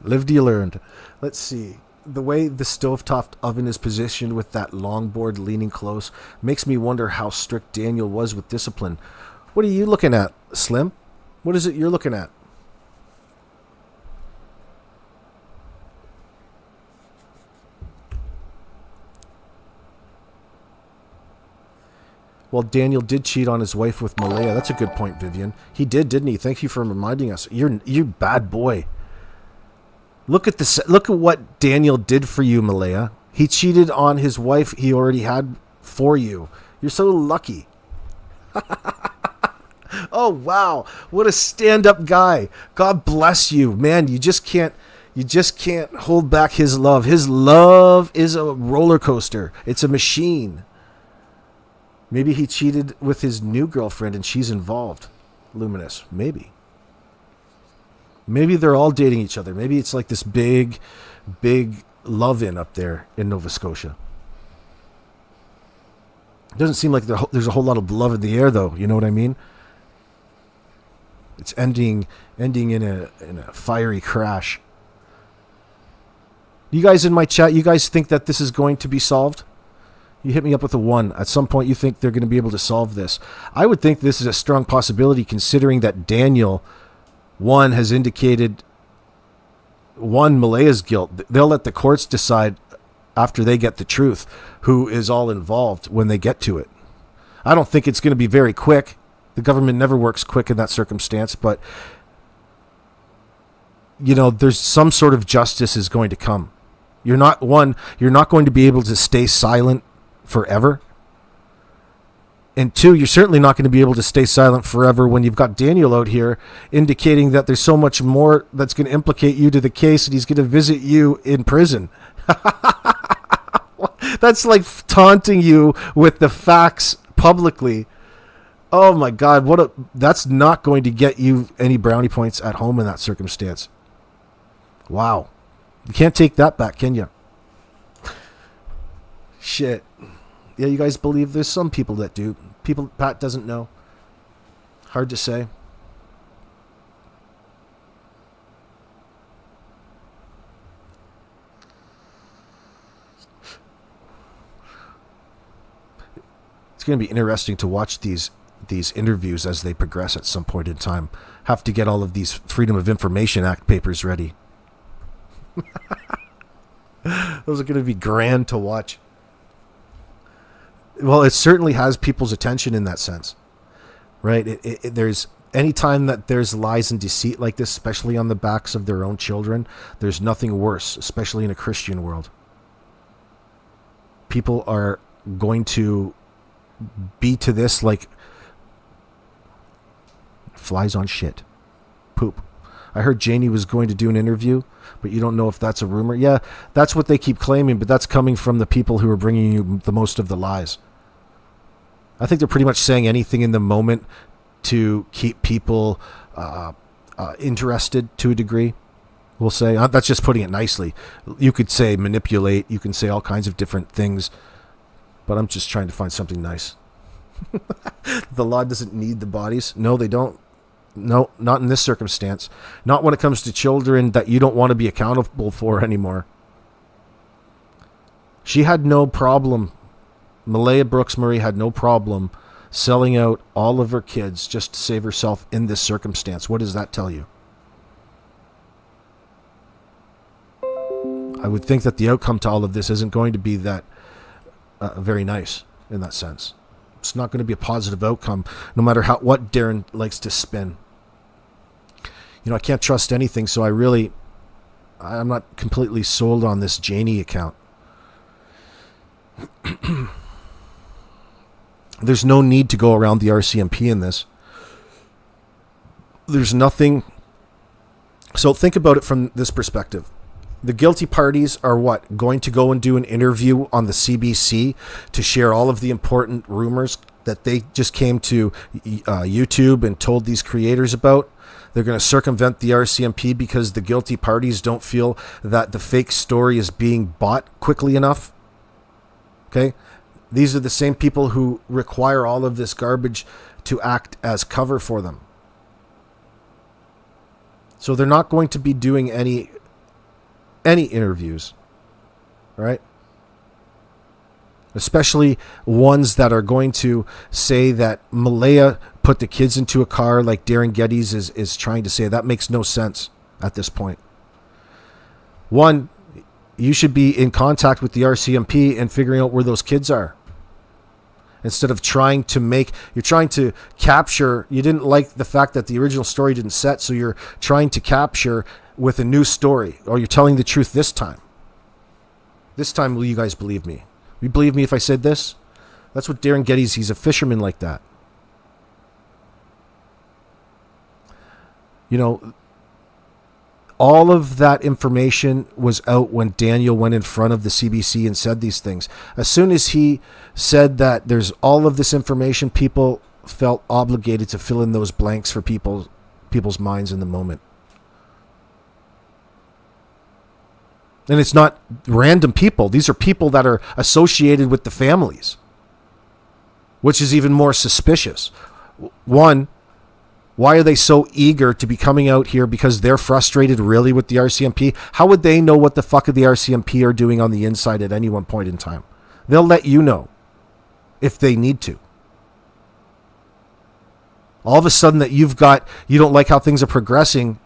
Lived you learned. Let's see. The way the stovetop oven is positioned with that long board leaning close makes me wonder how strict Daniel was with discipline. What are you looking at, Slim? What is it you're looking at? Well, Daniel did cheat on his wife with Malaya. That's a good point, Vivian. He did, didn't he? Thank you for reminding us. You're bad boy. Look at this. Look at what Daniel did for you, Malaya. He cheated on his wife he already had for you. You're so lucky. Oh, wow. What a stand-up guy. God bless you. Man, you just can't hold back his love. His love is a roller coaster. It's a machine. Maybe he cheated with his new girlfriend and she's involved. Luminous. Maybe. Maybe they're all dating each other. Maybe it's like this big love-in up there in Nova Scotia. It doesn't seem like there's a whole lot of love in the air, though. You know what I mean? It's ending in a fiery crash. You guys in my chat, you guys think that this is going to be solved? You hit me up with a 1. At some point, you think they're going to be able to solve this. I would think this is a strong possibility, considering that Daniel, 1, has indicated, 1, Malaya's guilt. They'll let the courts decide after they get the truth who is all involved when they get to it. I don't think it's going to be very quick. The government never works quick in that circumstance, but there's some sort of justice is going to come. You're not going to be able to stay silent forever. And 2, you're certainly not going to be able to stay silent forever when you've got Daniel out here indicating that there's so much more that's going to implicate you to the case, and he's going to visit you in prison. That's like taunting you with the facts publicly. Oh my God, that's not going to get you any brownie points at home in that circumstance. Wow. You can't take that back, can you? Shit. Yeah, you guys believe there's some people that do. People Pat doesn't know. Hard to say. It's going to be interesting to watch these interviews as they progress at some point in time. Have to get all of these Freedom of Information Act papers ready. Those are going to be grand to watch. Well, it certainly has people's attention in that sense, right? There's any time that there's lies and deceit like this, especially on the backs of their own children, there's nothing worse, especially in a Christian world. People are going to be to this like flies on shit. Poop. I heard Janie was going to do an interview, but you don't know if that's a rumor. Yeah, that's what they keep claiming, but that's coming from the people who are bringing you the most of the lies. I think they're pretty much saying anything in the moment to keep people interested to a degree, we'll say. That's just putting it nicely. You could say manipulate. You can say all kinds of different things, but I'm just trying to find something nice. The law doesn't need the bodies. No, they don't. No, not in this circumstance. Not when it comes to children that you don't want to be accountable for anymore. She had no problem. Malaya Brooks Murray had no problem selling out all of her kids just to save herself in this circumstance. What does that tell you? I would think that the outcome to all of this isn't going to be that very nice in that sense. It's not going to be a positive outcome, no matter what Darren likes to spin. I can't trust anything, so I'm not completely sold on this Janie account. There's no need to go around the RCMP in this. There's nothing. So think about it from this perspective. The guilty parties are what? Going to go and do an interview on the CBC to share all of the important rumors that they just came to YouTube and told these creators about. They're going to circumvent the RCMP because the guilty parties don't feel that the fake story is being bought quickly enough. Okay? These are the same people who require all of this garbage to act as cover for them. So they're not going to be doing any interviews, right? Especially ones that are going to say that Malaya put the kids into a car like Darren Geddes is trying to say. That makes no sense at this point. One, you should be in contact with the RCMP and figuring out where those kids are. Instead of trying to capture, you didn't like the fact that the original story didn't set, so you're trying to capture with a new story, or you're telling the truth this time. This time, will you guys believe me? You believe me if I said this? That's what Darren Geddes, he's a fisherman like that. All of that information was out when Daniel went in front of the CBC and said these things. As soon as he said that there's all of this information, people felt obligated to fill in those blanks for people's minds in the moment. And it's not random people. These are people that are associated with the families, which is even more suspicious. One, why are they so eager to be coming out here? Because they're frustrated really with the RCMP? How would they know what the fuck the RCMP are doing on the inside at any one point in time? They'll let you know. if they need to. All of a sudden that you don't like how things are progressing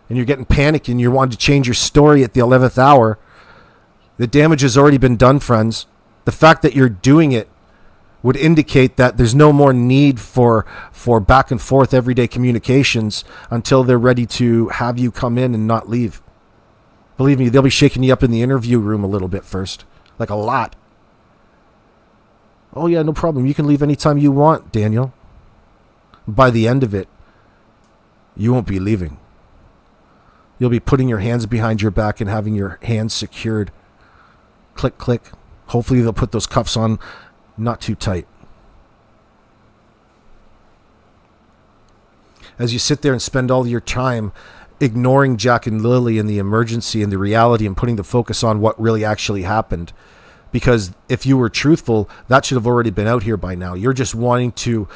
and you're getting panicked and you're wanting to change your story at the 11th hour. The damage has already been done, friends. The fact that you're doing it would indicate that there's no more need for back and forth everyday communications until they're ready to have you come in and not leave. Believe me, they'll be shaking you up in the interview room a little bit first. Like a lot. Oh yeah, no problem. You can leave anytime you want, Daniel. By the end of it, you won't be leaving. You'll be putting your hands behind your back and having your hands secured. Click, click. Hopefully they'll put those cuffs on not too tight. As you sit there and spend all your time ignoring Jack and Lilly and the emergency and the reality and putting the focus on what really actually happened. Because if you were truthful, that should have already been out here by now. You're just wanting to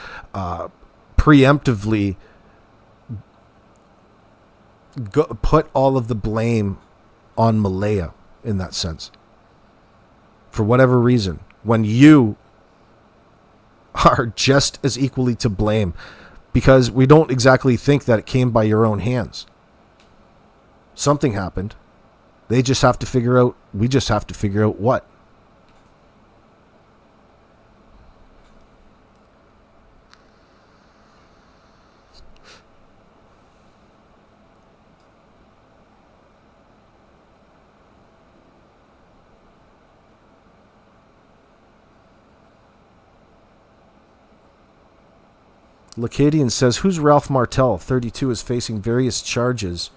preemptively put all of the blame on Malaya in that sense. For whatever reason. When you are just as equally to blame. Because we don't exactly think that it came by your own hands. Something happened. We just have to figure out what. Lacadian says, who's Ralph Martell? 32 is facing various charges,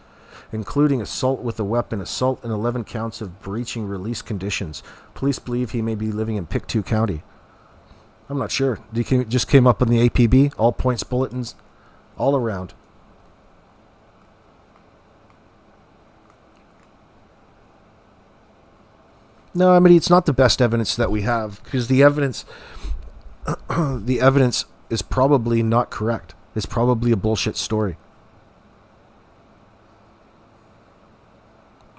including assault with a weapon, assault, and 11 counts of breaching release conditions. Police believe he may be living in Pictou County. I'm not sure. He just came up on the APB, all points bulletins, all around. No, I mean, it's not the best evidence that we have, because the evidence is probably not correct. It's probably a bullshit story.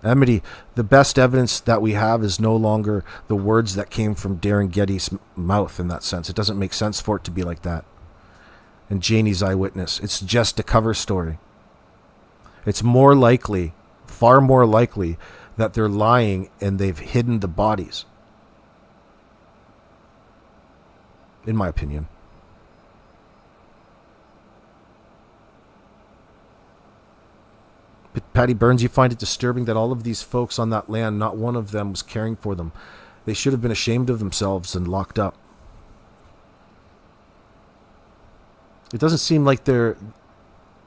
Amity, the best evidence that we have is no longer the words that came from Darren Getty's mouth in that sense. It doesn't make sense for it to be like that. And Janie's eyewitness. It's just a cover story. It's more likely, far more likely, that they're lying and they've hidden the bodies. In my opinion. But Patty Burns, you find it disturbing that all of these folks on that land, not one of them was caring for them. They should have been ashamed of themselves and locked up. It doesn't seem like they're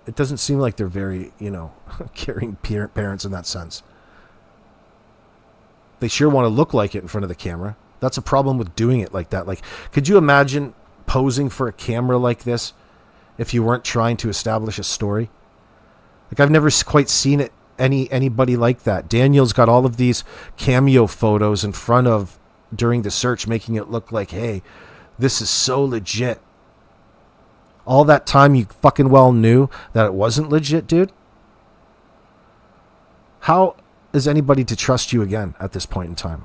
very, caring parents in that sense. They sure want to look like it in front of the camera. That's a problem with doing it like that. Like, could you imagine posing for a camera like this if you weren't trying to establish a story? Like, I've never quite seen it anybody like that. Daniel's got all of these cameo photos in front of during the search, making it look like, hey, this is so legit. All that time you fucking well knew that it wasn't legit, dude. How is anybody to trust you again at this point in time?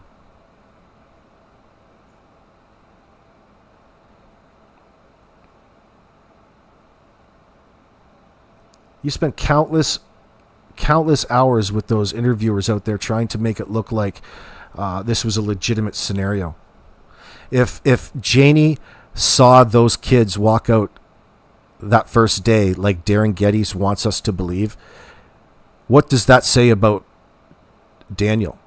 You spent countless hours with those interviewers out there trying to make it look like this was a legitimate scenario. If Janie saw those kids walk out that first day like Darren Geddes wants us to believe, what does that say about Daniel?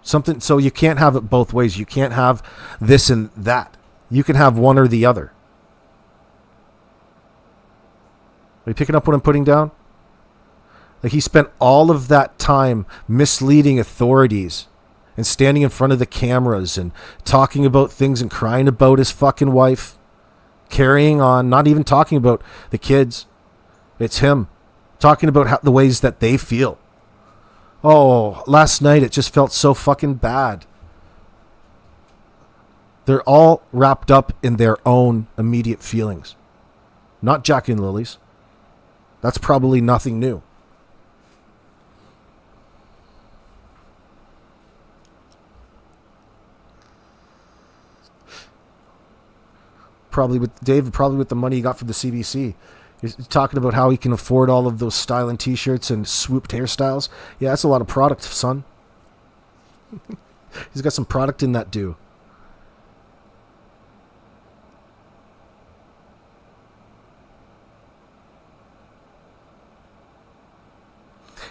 Something. So you can't have it both ways. You can't have this and that. You can have one or the other. Are you picking up what I'm putting down? Like, he spent all of that time misleading authorities and standing in front of the cameras and talking about things and crying about his fucking wife, carrying on, not even talking about the kids. It's him talking about the ways that they feel. Oh, last night it just felt so fucking bad. They're all wrapped up in their own immediate feelings. Not Jack and Lily's. That's probably nothing new. probably with the money he got from the CBC. He's talking about how he can afford all of those styling T-shirts and swooped hairstyles. Yeah, that's a lot of product, son. He's got some product in that do.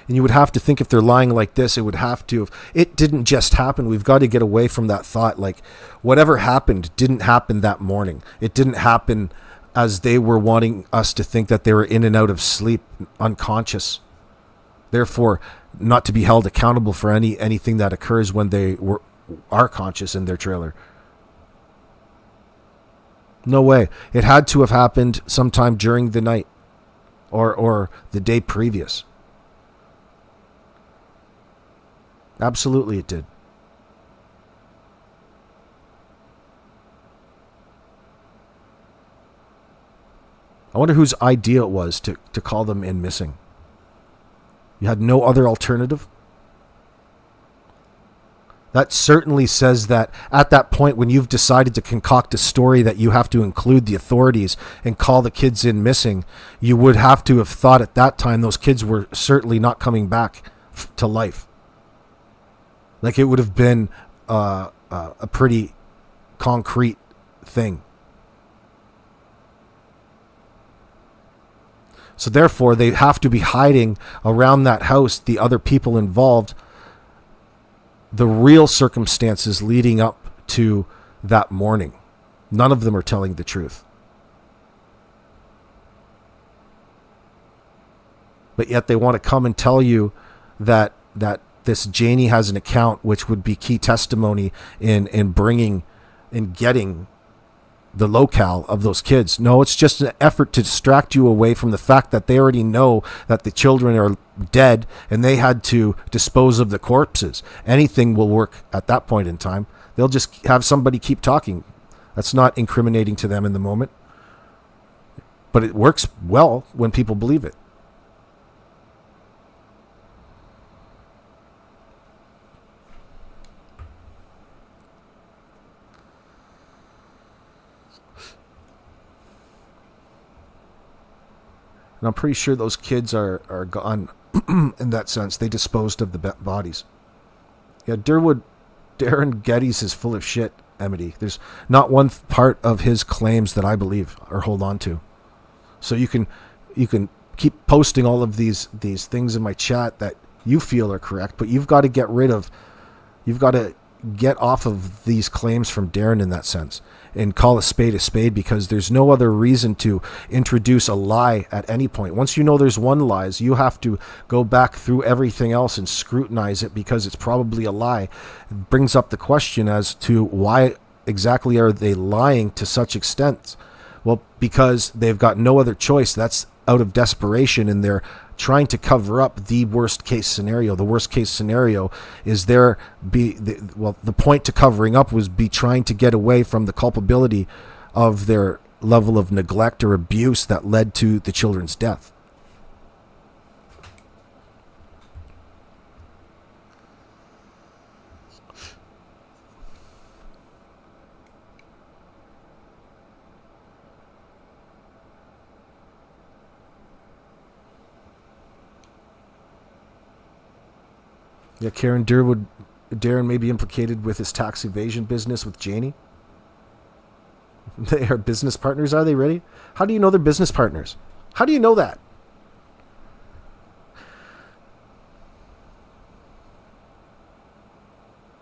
And you would have to think if they're lying like this, it would have to have, it didn't just happen. We've got to get away from that thought. Like whatever happened didn't happen that morning. It didn't happen as they were wanting us to think that they were in and out of sleep, unconscious. Therefore, not to be held accountable for anything that occurs when they are conscious in their trailer. No way. It had to have happened sometime during the night or the day previous. Absolutely it did. I wonder whose idea it was to call them in missing. You had no other alternative? That certainly says that at that point when you've decided to concoct a story that you have to include the authorities and call the kids in missing, you would have to have thought at that time those kids were certainly not coming back to life. Like it would have been a pretty concrete thing. So therefore, they have to be hiding around that house, the other people involved, the real circumstances leading up to that morning. None of them are telling the truth. But yet they want to come and tell you that this Janie has an account, which would be key testimony in bringing, in getting the locale of those kids. No, it's just an effort to distract you away from the fact that they already know that the children are dead and they had to dispose of the corpses. Anything will work at that point in time. They'll just have somebody keep talking. That's not incriminating to them in the moment. But it works well when people believe it. And I'm pretty sure those kids are gone in that sense. They disposed of the bodies. Yeah, Darren Geddes is full of shit, Emity. There's not one part of his claims that I believe or hold on to. So you can keep posting all of these things in my chat that you feel are correct, but you've got to get off of these claims from Darren in that sense and call a spade because there's no other reason to introduce a lie at any point. Once you know there's one lie, you have to go back through everything else and scrutinize it because it's probably a lie. It brings up the question as to why exactly are they lying to such extent? Well, because they've got no other choice. That's out of desperation, and they're trying to cover up the worst case scenario. The worst case scenario is the point to covering up was trying to get away from the culpability of their level of neglect or abuse that led to the children's death. Yeah, Darren may be implicated with his tax evasion business with Janie. They are business partners, are they really? How do you know they're business partners? How do you know that?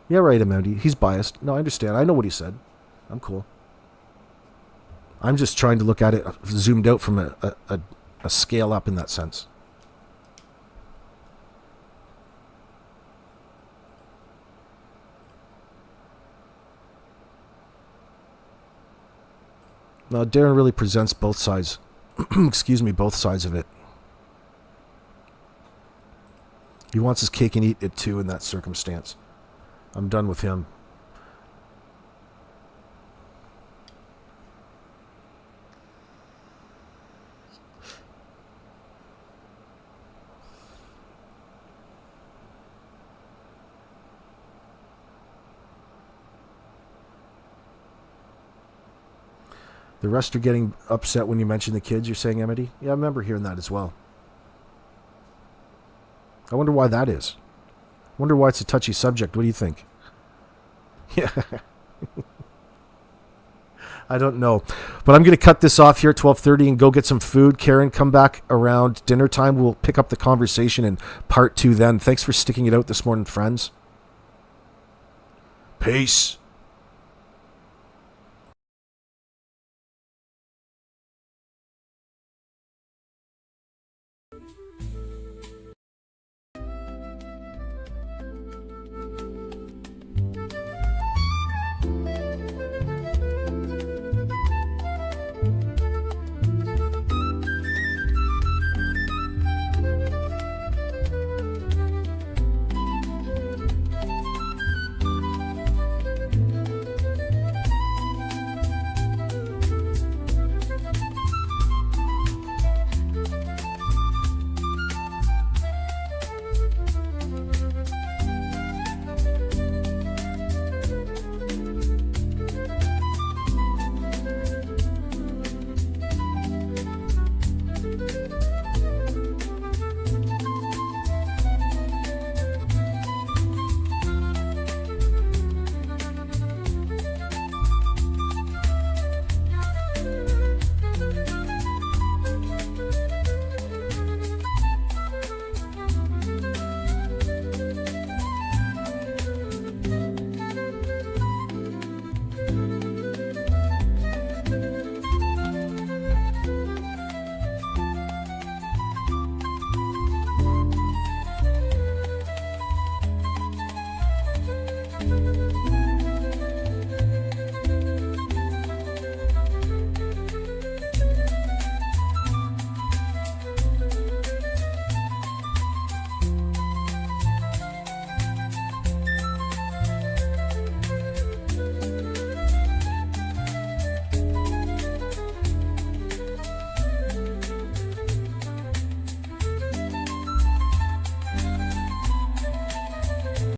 Yeah, right, Amanda. He's biased. No, I understand. I know what he said. I'm cool. I'm just trying to look at it zoomed out from a scale up in that sense. No, Darren really presents both sides. Both sides of it. He wants his cake and eat it too in that circumstance. I'm done with him. The rest are getting upset when you mention the kids, you're saying, Emily? Yeah, I remember hearing that as well. I wonder why that is. I wonder why it's a touchy subject. What do you think? Yeah. I don't know. But I'm going to cut this off here at 12:30 and go get some food. Karen, come back around dinner time. We'll pick up the conversation in part 2 then. Thanks for sticking it out this morning, friends. Peace.